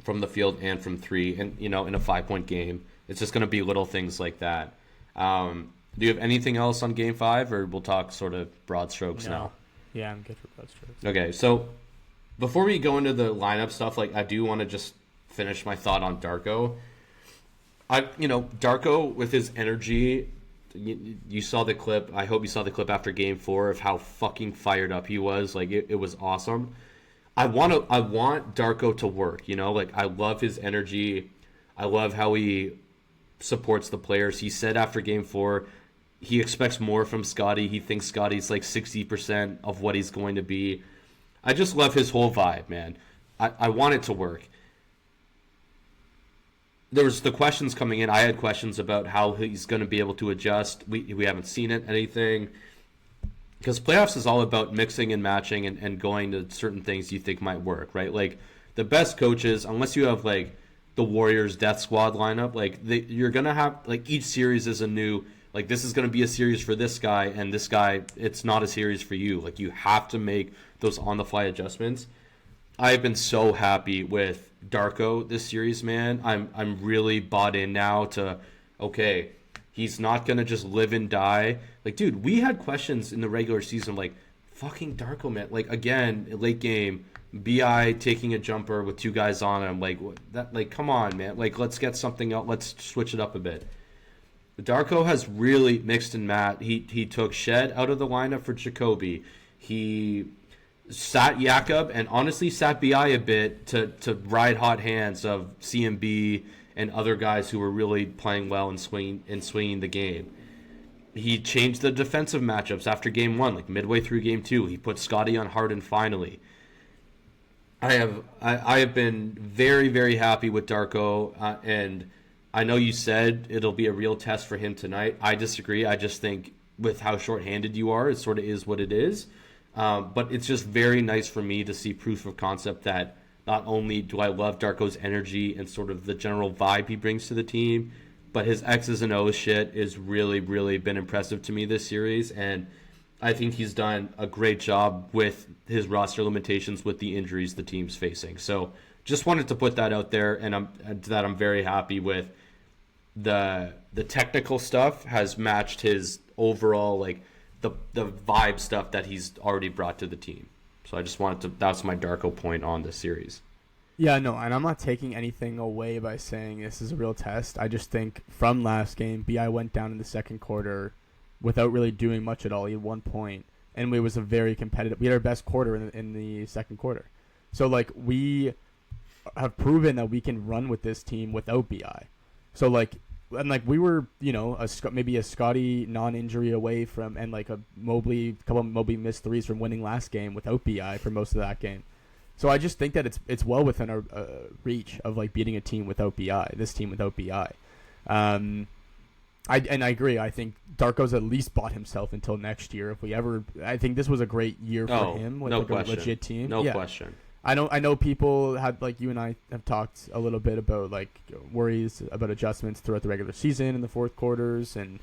from the field and from 3. And, in a 5-point game, it's just going to be little things like that. Do you have anything else on Game 5, or we'll talk sort of broad strokes now? Yeah, I'm good for broad strokes. Okay, so before we go into the lineup stuff, like I do want to just finish my thought on Darko. Darko with his energy, you saw the clip. I hope you saw the clip after Game 4 of how fucking fired up he was. Like it was awesome. I want Darko to work. Like I love his energy. I love how he supports the players. He said after Game 4, he expects more from Scottie. He thinks Scottie's like 60% of what he's going to be. I just love his whole vibe, man. I want it to work. There was the questions coming in. I had questions about how he's going to be able to adjust. We haven't seen anything. Because playoffs is all about mixing and matching and going to certain things you think might work, right? Like the best coaches, unless you have like the Warriors Death Squad lineup, like you're going to have like each series is a new, like this is going to be a series for this guy, and this guy, it's not a series for you. Like you have to make those on-the-fly adjustments. I've been so happy with Darko this series, man. I'm really bought in now to, okay, he's not going to just live and die. Like, dude, we had questions in the regular season like, fucking Darko, man. Like, again, late game, BI taking a jumper with two guys on him. Like, come on, man. Like, let's get something else. Let's switch it up a bit. Darko has really mixed and matched. He took Shed out of the lineup for Jacoby. He sat Jakob and honestly sat BI a bit to ride hot hands of CMB and other guys who were really playing well and swinging the game. He changed the defensive matchups after Game 1, like midway through Game 2. He put Scottie on Harden finally. I have been very, very happy with Darko, and I know you said it'll be a real test for him tonight. I disagree. I just think with how shorthanded you are, it sort of is what it is. But it's just very nice for me to see proof of concept that not only do I love Darko's energy and sort of the general vibe he brings to the team, but his X's and O's shit is really, really been impressive to me this series. And I think he's done a great job with his roster limitations with the injuries the team's facing. So just wanted to put that out there, and I'm very happy with the technical stuff has matched his overall, like, the vibe stuff that he's already brought to the team. So I just wanted to, that's my Darko point on this series. Yeah, no, and I'm not taking anything away by saying this is a real test. I just think from last game, BI went down in the second quarter without really doing much at all. He had 1 point, and it was a very competitive. We had our best quarter in the second quarter. So, like, we have proven that we can run with this team without BI. So, like, and like we were, maybe a Scottie non-injury away from, and like a couple of Mobley missed threes from winning last game without BI for most of that game. So I just think that it's well within our reach of like beating a team without BI. This team without BI. I agree. I think Darko's at least bought himself until next year. I think this was a great year for him with a legit team. No question. I know people had, like you and I have talked a little bit about like worries about adjustments throughout the regular season in the fourth quarters, and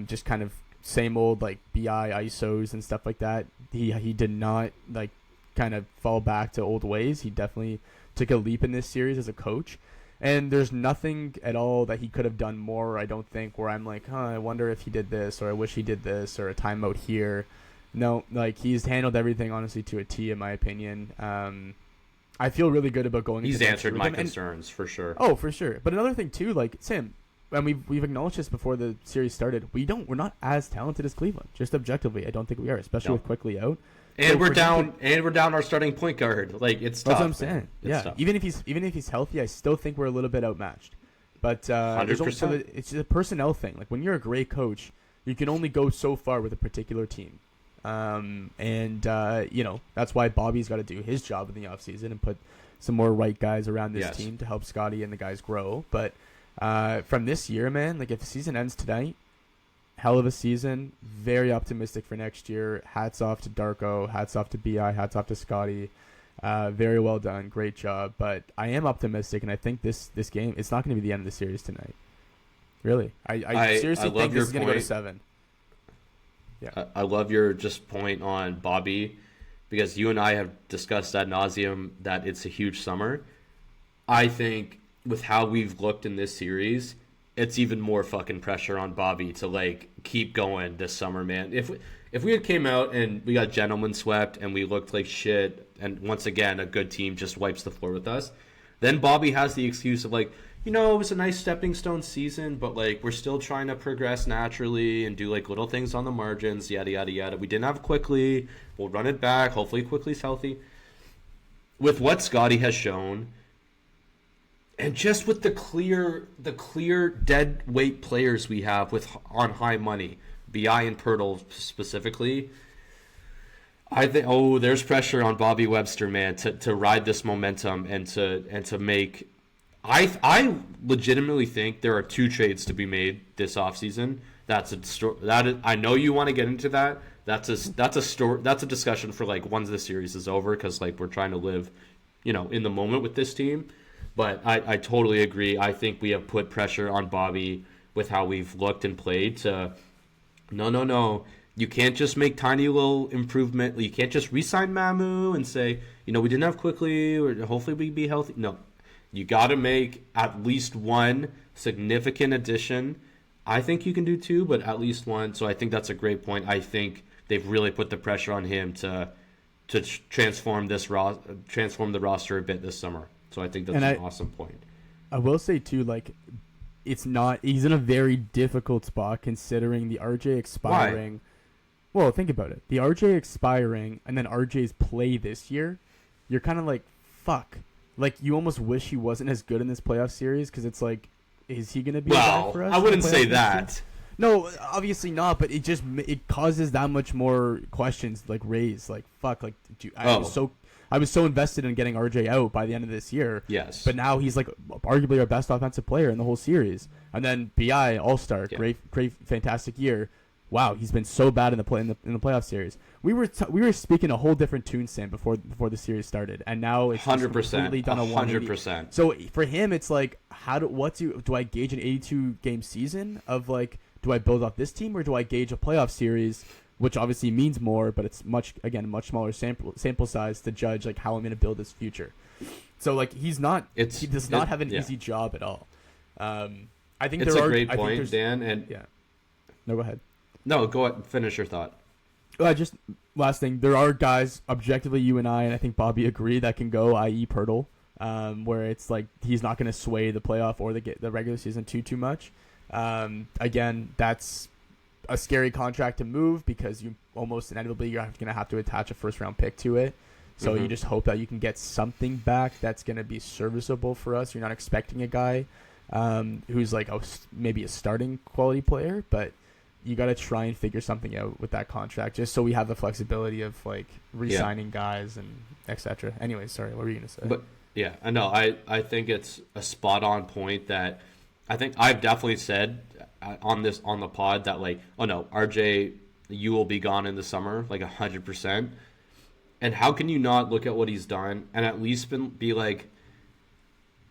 just kind of same old like BI ISOs and stuff like that. He did not like kind of fall back to old ways. He definitely took a leap in this series as a coach, and there's nothing at all that he could have done more, I don't think, where I'm like, I wonder if he did this, or I wish he did this, or a timeout here. No, like he's handled everything honestly to a T, in my opinion. I feel really good about going. He's answered my concerns for sure. Oh, for sure. But another thing too, like Sam, and we've acknowledged this before the series started. We're not as talented as Cleveland. Just objectively, I don't think we are, especially with Quickly out. And so we're down our starting point guard. Like it's tough. That's what I'm saying. Yeah, tough. Even if he's healthy, I still think we're a little bit outmatched. But 100%. It's a personnel thing. Like when you're a great coach, you can only go so far with a particular team. That's why Bobby's got to do his job in the offseason and put some more right guys around this team to help Scottie and the guys grow. But from this year, man, like if the season ends tonight, hell of a season. Very optimistic for next year. Hats off to Darko. Hats off to BI. Hats off to Scottie. Very well done. Great job. But I am optimistic, and I think this game, it's not going to be the end of the series tonight. Really. I seriously think this is going to go to 7. Yeah. I love your just point on Bobby, because you and I have discussed ad nauseum that it's a huge summer. I think with how we've looked in this series, it's even more fucking pressure on Bobby to like keep going this summer, man. If we had came out and we got gentlemen swept and we looked like shit, and once again a good team just wipes the floor with us, then Bobby has the excuse of like, it was a nice stepping stone season, but like we're still trying to progress naturally and do like little things on the margins, yada yada yada. We didn't have Quickly. We'll run it back. Hopefully Quickly's healthy. With what Scotty has shown, and just with the clear dead weight players we have on high money, BI and Pirtle specifically, I think there's pressure on Bobby Webster, man, to ride this momentum and to make. I legitimately think there are 2 trades to be made this offseason. I know you want to get into that. That's a discussion for like once the series is over, because like we're trying to live, in the moment with this team. But I totally agree. I think we have put pressure on Bobby with how we've looked and played to, no. You can't just make tiny little improvement. You can't just re-sign Mamu and say, we didn't have Quickly, or hopefully we be healthy. No. You got to make at least one significant addition. I think you can do 2, but at least one. So I think that's a great point. I think they've really put the pressure on him to transform the roster a bit this summer. So I think that's an awesome point. I will say too, like, he's in a very difficult spot considering the RJ expiring. Why? Well, think about it. The RJ expiring and then RJ's play this year, you're kind of like, fuck. Like, you almost wish he wasn't as good in this playoff series, because it's like, is he going to be back for us? I wouldn't say that. No, obviously not, but it causes that much more questions, like, raised. Like, fuck, like, I was so invested in getting RJ out by the end of this year. Yes. But now he's, like, arguably our best offensive player in the whole series. And then BI, all-star, great, fantastic year. Wow, he's been so bad in the playoff series. We were speaking a whole different tune, Sam, before the series started, and now it's 100%, completely done a 100%. So for him, it's like, do I gauge an 82 game season of like, do I build off this team, or do I gauge a playoff series, which obviously means more, but it's much smaller sample size to judge like how I'm going to build this future. So like he does not have an easy job at all. I think it's a great point, Dan. And yeah, no, go ahead. No, go ahead and finish your thought. Just last thing, there are guys, objectively, you and I think Bobby agree, that can go, i.e. Pirtle, where it's like he's not going to sway the playoff or the regular season too much. Again, that's a scary contract to move, because you almost inevitably you're going to have to attach a first-round pick to it. So you just hope that you can get something back that's going to be serviceable for us. You're not expecting a guy who's like maybe a starting quality player, but you got to try and figure something out with that contract, just so we have the flexibility of like re-signing guys and etc. Anyway, sorry, what were you gonna say? But yeah, I know. I think it's a spot on point that I think I've definitely said on the pod that like, oh no, RJ, you will be gone in the summer, like 100%. And how can you not look at what he's done and at least be like,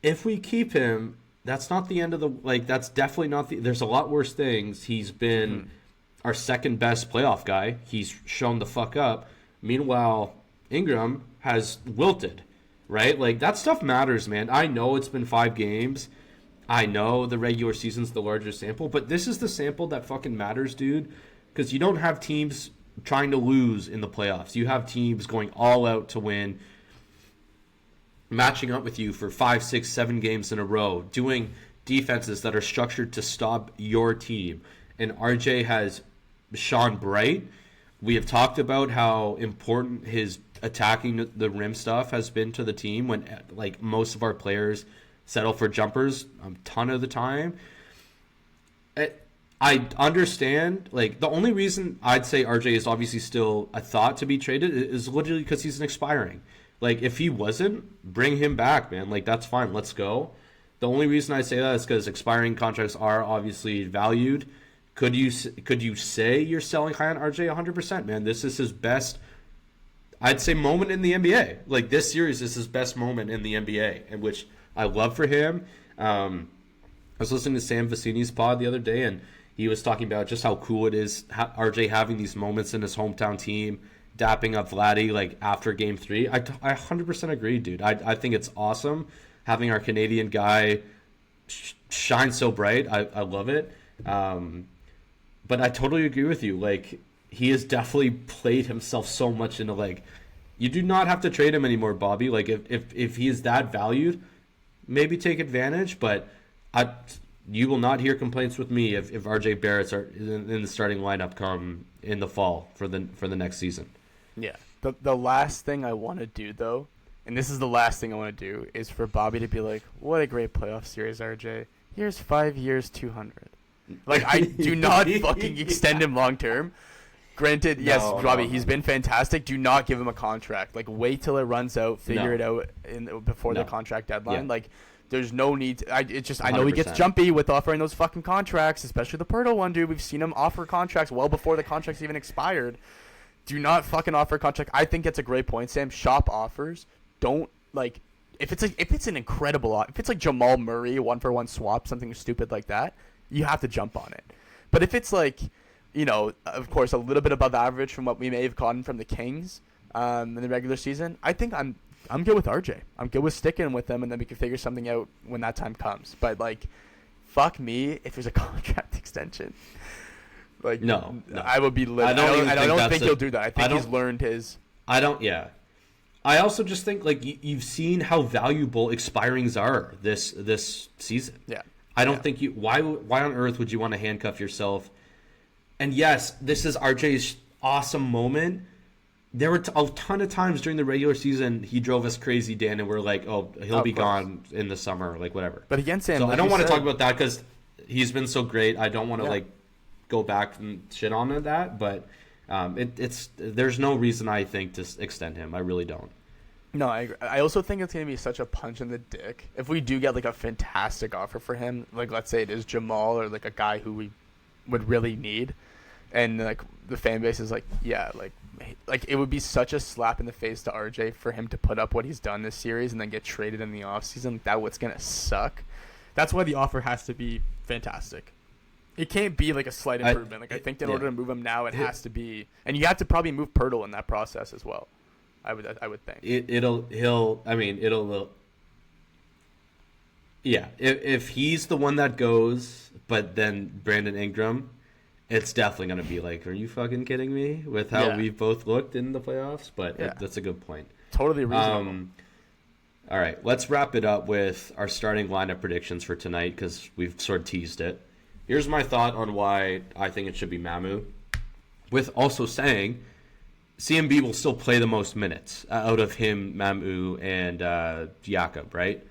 if we keep him, that's not the end of the, like, that's definitely not there's a lot worse things. He's been our second best playoff guy. He's shown the fuck up. Meanwhile, Ingram has wilted, right? Like, that stuff matters, man. I know it's been 5 games. I know the regular season's the larger sample, but this is the sample that fucking matters, dude, because you don't have teams trying to lose in the playoffs. You have teams going all out to win, matching up with you for 5, 6, 7 games in a row, doing defenses that are structured to stop your team. And RJ has shone bright. We have talked about how important his attacking the rim stuff has been to the team, when like most of our players settle for jumpers a ton of the time. I understand, like, the only reason I'd say RJ is obviously still a thought to be traded is literally because he's an expiring. Like, if he wasn't, bring him back, man. Like, that's fine. Let's go. The only reason I say that is because expiring contracts are obviously valued. Could you say you're selling high on RJ 100%, man? This is his best, I'd say, moment in the NBA. Like, this series is his best moment in the NBA, and which I love for him. I was listening to Sam Vecini's pod the other day, and he was talking about just how cool it is, RJ having these moments in his hometown team, dapping up Vladdy like after Game 3. I 100% agree, dude. I think it's awesome having our Canadian guy shines so bright. I love it. But I totally agree with you. Like, he has definitely played himself so much into, like, you do not have to trade him anymore, Bobby. Like, if he is that valued, maybe take advantage. But you will not hear complaints with me if RJ Barrett's are in the starting lineup come in the fall for the next season. Yeah. The last thing I want to do, though, and this is the last thing I want to do, is for Bobby to be like, what a great playoff series, RJ. Here's 5 years, 200. Like, I do not fucking extend him long term. Granted, yes, Robbie, he's been fantastic. Do not give him a contract. Like, wait till it runs out, figure it out before the contract deadline. Yeah. Like, there's no need. I know he gets jumpy with offering those fucking contracts, especially the Pirtle one, dude. We've seen him offer contracts well before the contracts even expired. Do not fucking offer a contract. I think it's a great point, Sam. Shop offers. Don't, like, if it's an incredible, if it's like Jamal Murray 1-for-1 swap, something stupid like that, you have to jump on it. But if it's like, you know, of course, a little bit above average from what we may have gotten from the Kings in the regular season, I think I'm good with RJ. I'm good with sticking with them, and then we can figure something out when that time comes. But, like, fuck me if there's a contract extension. Like, no. I would be livid. I don't think he'll do that. I think he's learned his. Yeah. I also just think, like, you've seen how valuable expirings are this season. Yeah. I don't think why on earth would you want to handcuff yourself? And yes, this is RJ's awesome moment. There were a ton of times during the regular season he drove us crazy, Dan, and we're like, oh, he'll be gone in the summer, like, whatever. But again, Sam, so like I don't want to talk about that because he's been so great. I don't want to like go back and shit on that, but there's no reason I think to extend him. I really don't. No, I agree. I also think it's going to be such a punch in the dick if we do get, like, a fantastic offer for him. Like, let's say it is Jamal or, like, a guy who we would really need. And, like, the fan base is like, yeah, like it would be such a slap in the face to RJ for him to put up what he's done this series and then get traded in the offseason. That what's going to suck. That's why the offer has to be fantastic. It can't be, like, a slight improvement. I think in order to move him now, it has to be. And you have to probably move Pirtle in that process as well. I would think. If he's the one that goes, but then Brandon Ingram, it's definitely going to be like, are you fucking kidding me with how we've both looked in the playoffs? But that's a good point. Totally reasonable. All right, let's wrap it up with our starting lineup predictions for tonight because we've sort of teased it. Here's my thought on why I think it should be Mamu, with also saying CMB will still play the most minutes out of him, Mamu, and Jakob, right?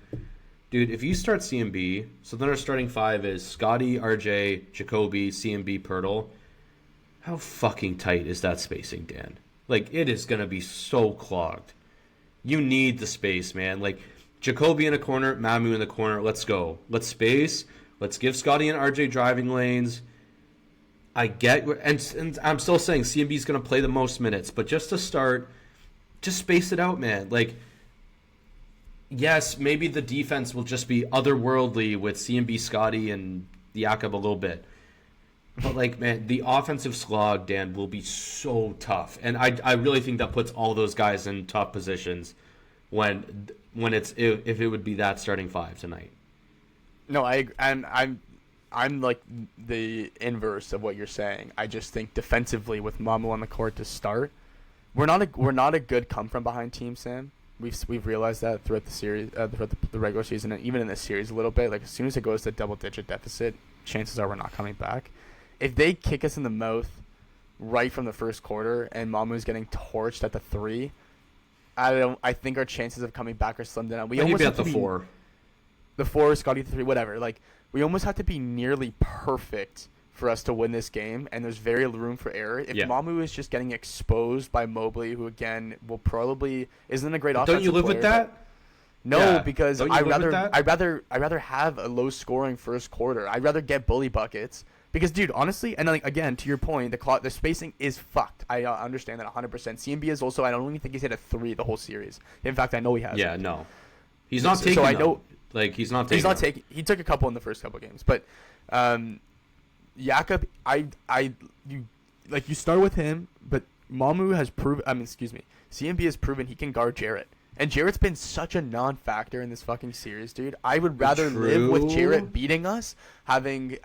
Dude, if you start CMB, so then our starting five is Scotty, RJ, Jacoby, CMB, Pirtle. How fucking tight is that spacing, Dan? Like, it is going to be so clogged. You need the space, man. Like, Jacoby in a corner, Mamu in the corner. Let's go. Let's space. Let's give Scotty and RJ driving lanes. I get, and I'm still saying CMB is going to play the most minutes, but just to start, just space it out, man. Like, yes, maybe the defense will just be otherworldly with CMB, Scotty, and Jakob a little bit. But, like, man, the offensive slog, Dan, will be so tough. And I really think that puts all those guys in tough positions when if it would be that starting five tonight. No, I'm like the inverse of what you're saying. I just think defensively with Mamu on the court to start, we're not a good come from behind team, Sam. We've realized that throughout the series, throughout the regular season, and even in this series a little bit. Like, as soon as it goes to double-digit deficit, chances are we're not coming back. If they kick us in the mouth right from the first quarter and Mamu's getting torched at the 3, I think our chances of coming back are slimmed down. We almost have to be 4. The 4, Scotty the 3, whatever. Like, we almost have to be nearly perfect for us to win this game, and there's very little room for error. If Mamu is just getting exposed by Mobley, who again will probably isn't a great offensive player. Don't you live with that? No, because I'd rather have a low scoring first quarter. I'd rather get bully buckets. Because, dude, honestly, and like, again, to your point, the spacing is fucked. I understand that 100%. CMB is also, I don't even think he's hit a 3 the whole series. In fact, I know he hasn't. Yeah, no. He's not taking I know, like, he's not taking he took a couple in the first couple games. But Jakob, you start with him, but Mamu has proven, CMB has proven he can guard Jarrett. And Jarrett's been such a non-factor in this fucking series, dude. I would rather live with Jarrett beating us, having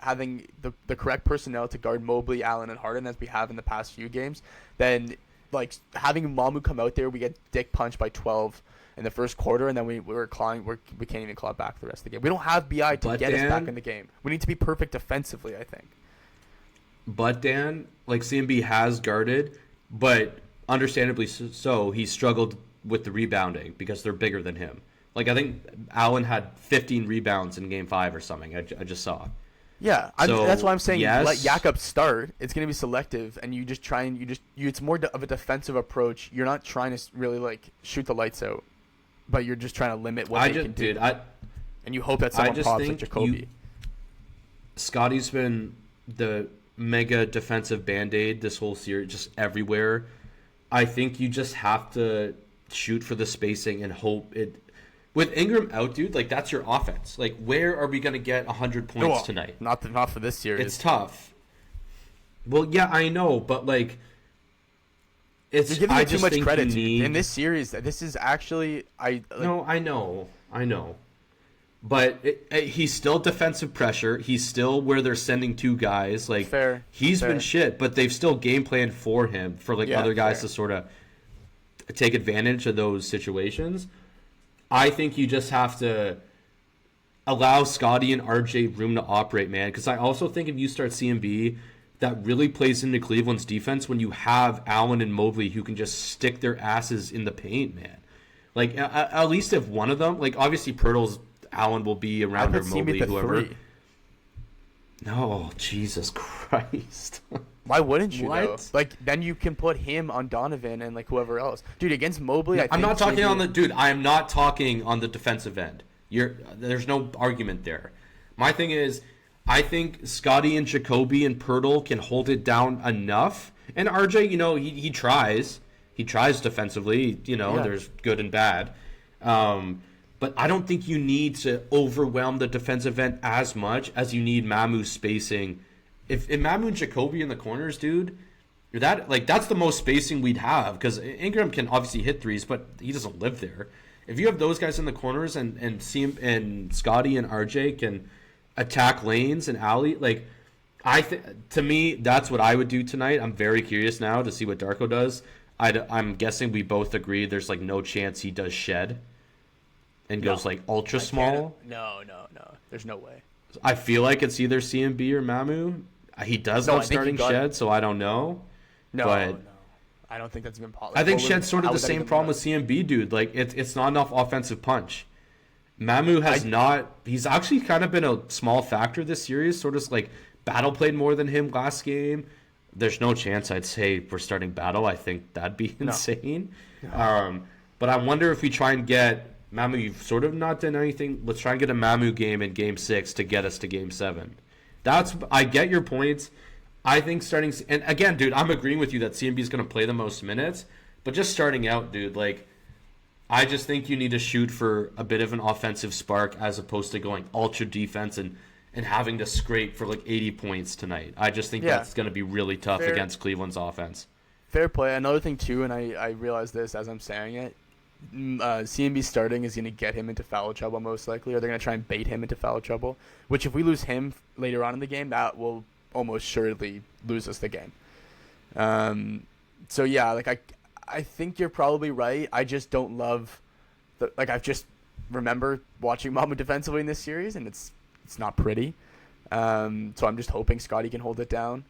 the correct personnel to guard Mobley, Allen, and Harden as we have in the past few games, than like having Mamu come out there. We get dick punched by 12 in the first quarter, and then we can't even claw back the rest of the game. We don't have BI to get us back in the game. We need to be perfect defensively, I think. But Dan, like CMB has guarded, but understandably so, he struggled with the rebounding because they're bigger than him. Like I think Allen had 15 rebounds in Game 5 or something. I just saw. Yeah, so, that's why I'm saying let Jakob start. It's going to be selective, and you just try and it's more of a defensive approach. You're not trying to really like shoot the lights out, but you're just trying to limit what they can do. And you hope that someone pops like Jacoby. Scotty's been the mega defensive Band-Aid this whole series, just everywhere. I think you just have to shoot for the spacing and hope it. With Ingram out, dude, like that's your offense. Like, where are we going to get 100 points tonight? Not for this series. It's tough. Well, yeah, I know, but like, you're giving him too much credit in this series. This is actually No, I know, but he's still defensive pressure. He's still where they're sending two guys. Like, he's been shit, but they've still game planned for him for like other guys to sort of take advantage of those situations. I think you just have to allow Scotty and RJ room to operate, man. Because I also think if you start CMB, that really plays into Cleveland's defense when you have Allen and Mobley who can just stick their asses in the paint, man. Like, at least if one of them, like, obviously Allen will be around or Mobley, whoever. No, Jesus Christ. Why wouldn't you, though? Like, then you can put him on Donovan and, like, whoever else. Dude, against Mobley, I think... I'm not talking on the... Dude, I am not talking on the defensive end. There's no argument there. My thing is, I think Scotty and Jacoby and Pirtle can hold it down enough. And RJ, he tries. He tries defensively. There's good and bad. But I don't think you need to overwhelm the defensive end as much as you need Mamu spacing. If Mamu and Jacoby in the corners, dude, that's the most spacing we'd have because Ingram can obviously hit threes, but he doesn't live there. If you have those guys in the corners and Scotty and RJ can attack lanes and alley, like to me that's what I would do tonight. I'm very curious now to see what Darko does. I'm guessing we both agree there's like no chance he does shed and goes like ultra small. No. There's no way. I feel like it's either CMB or Mamu. He does have starting Shed, so I don't know. No. I don't think that's even possible. I think Shed's sort of the same problem with CMB, dude. Like, it's not enough offensive punch. Mamu has not... He's actually kind of been a small factor this series, sort of like Battle played more than him last game. There's no chance I'd say we're starting Battle. I think that'd be insane. No. But I wonder if we try and get... Mamu, you've sort of not done anything. Let's try and get a Mamu game in Game 6 to get us to Game 7. I get your points. I think starting... And again, dude, I'm agreeing with you that CMB is going to play the most minutes. But just starting out, dude, like... I just think you need to shoot for a bit of an offensive spark as opposed to going ultra defense and having to scrape for like 80 points tonight. I just think that's going to be really tough against Cleveland's offense. Fair play. Another thing, too, and I realize this as I'm saying it, CMB starting is going to get him into foul trouble most likely, or they're going to try and bait him into foul trouble, which if we lose him later on in the game, that will almost surely lose us the game. So, yeah, like I think you're probably right. I just don't love I've just remember watching Mamu defensively in this series, and it's not pretty. So I'm just hoping Scotty can hold it down.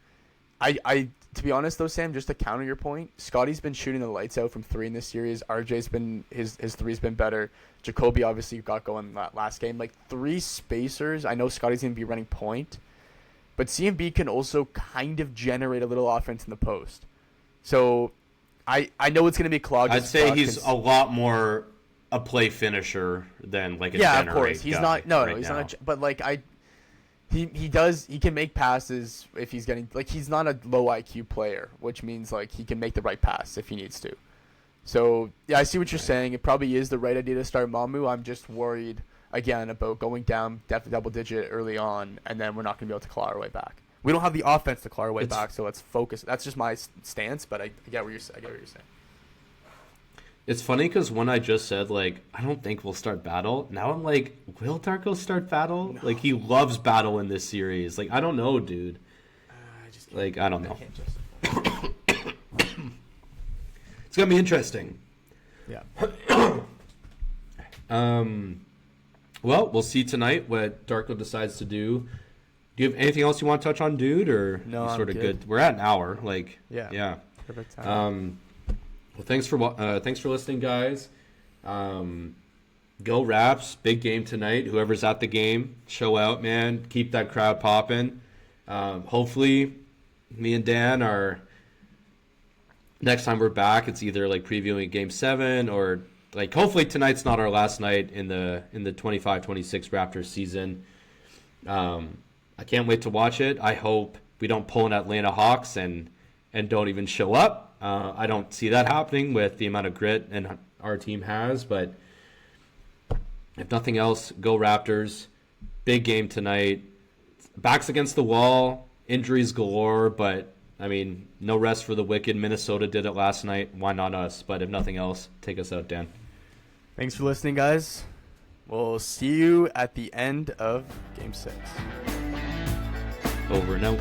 I to be honest though, Sam, just to counter your point, Scotty's been shooting the lights out from 3 in this series. RJ's been his 3's been better. Jacoby obviously got going last game. Like 3 spacers. I know Scotty's gonna be running point, but CMB can also kind of generate a little offense in the post. So I know it's gonna be clogged. I'd say he's a lot more a play finisher than like a generate of course. He's not. No, he's not. But like He can make passes if he's getting, like, he's not a low IQ player, which means, like, he can make the right pass if he needs to. So, yeah, I see what you're saying. It probably is the right idea to start Mamu. I'm just worried, again, about going down double digit early on, and then we're not going to be able to claw our way back. We don't have the offense to claw our way back, so let's focus. That's just my stance, but I get what you're saying. It's funny because when I just said, like, I don't think we'll start Battle, now I'm like, will Darko start Battle? No. Like, he loves Battle in this series. Like, I don't know, dude. I don't know. It's going to be interesting. Yeah. Well, we'll see tonight what Darko decides to do. Do you have anything else you want to touch on, dude? Or no, sort of good. We're at an hour. Like, yeah. Perfect time. Well, thanks for listening, guys. Go Raps! Big game tonight. Whoever's at the game, show out, man. Keep that crowd popping. Hopefully, me and Dan are. Next time we're back, it's either like previewing Game 7 or like hopefully tonight's not our last night in the 25-26 Raptors season. I can't wait to watch it. I hope we don't pull an Atlanta Hawks and don't even show up. I don't see that happening with the amount of grit and our team has, but if nothing else, go Raptors. Big game tonight. Backs against the wall, injuries galore, but I mean, no rest for the wicked. Minnesota did it last night. Why not us? But if nothing else, take us out, Dan. Thanks for listening, guys. We'll see you at the end of Game 6. Over and out.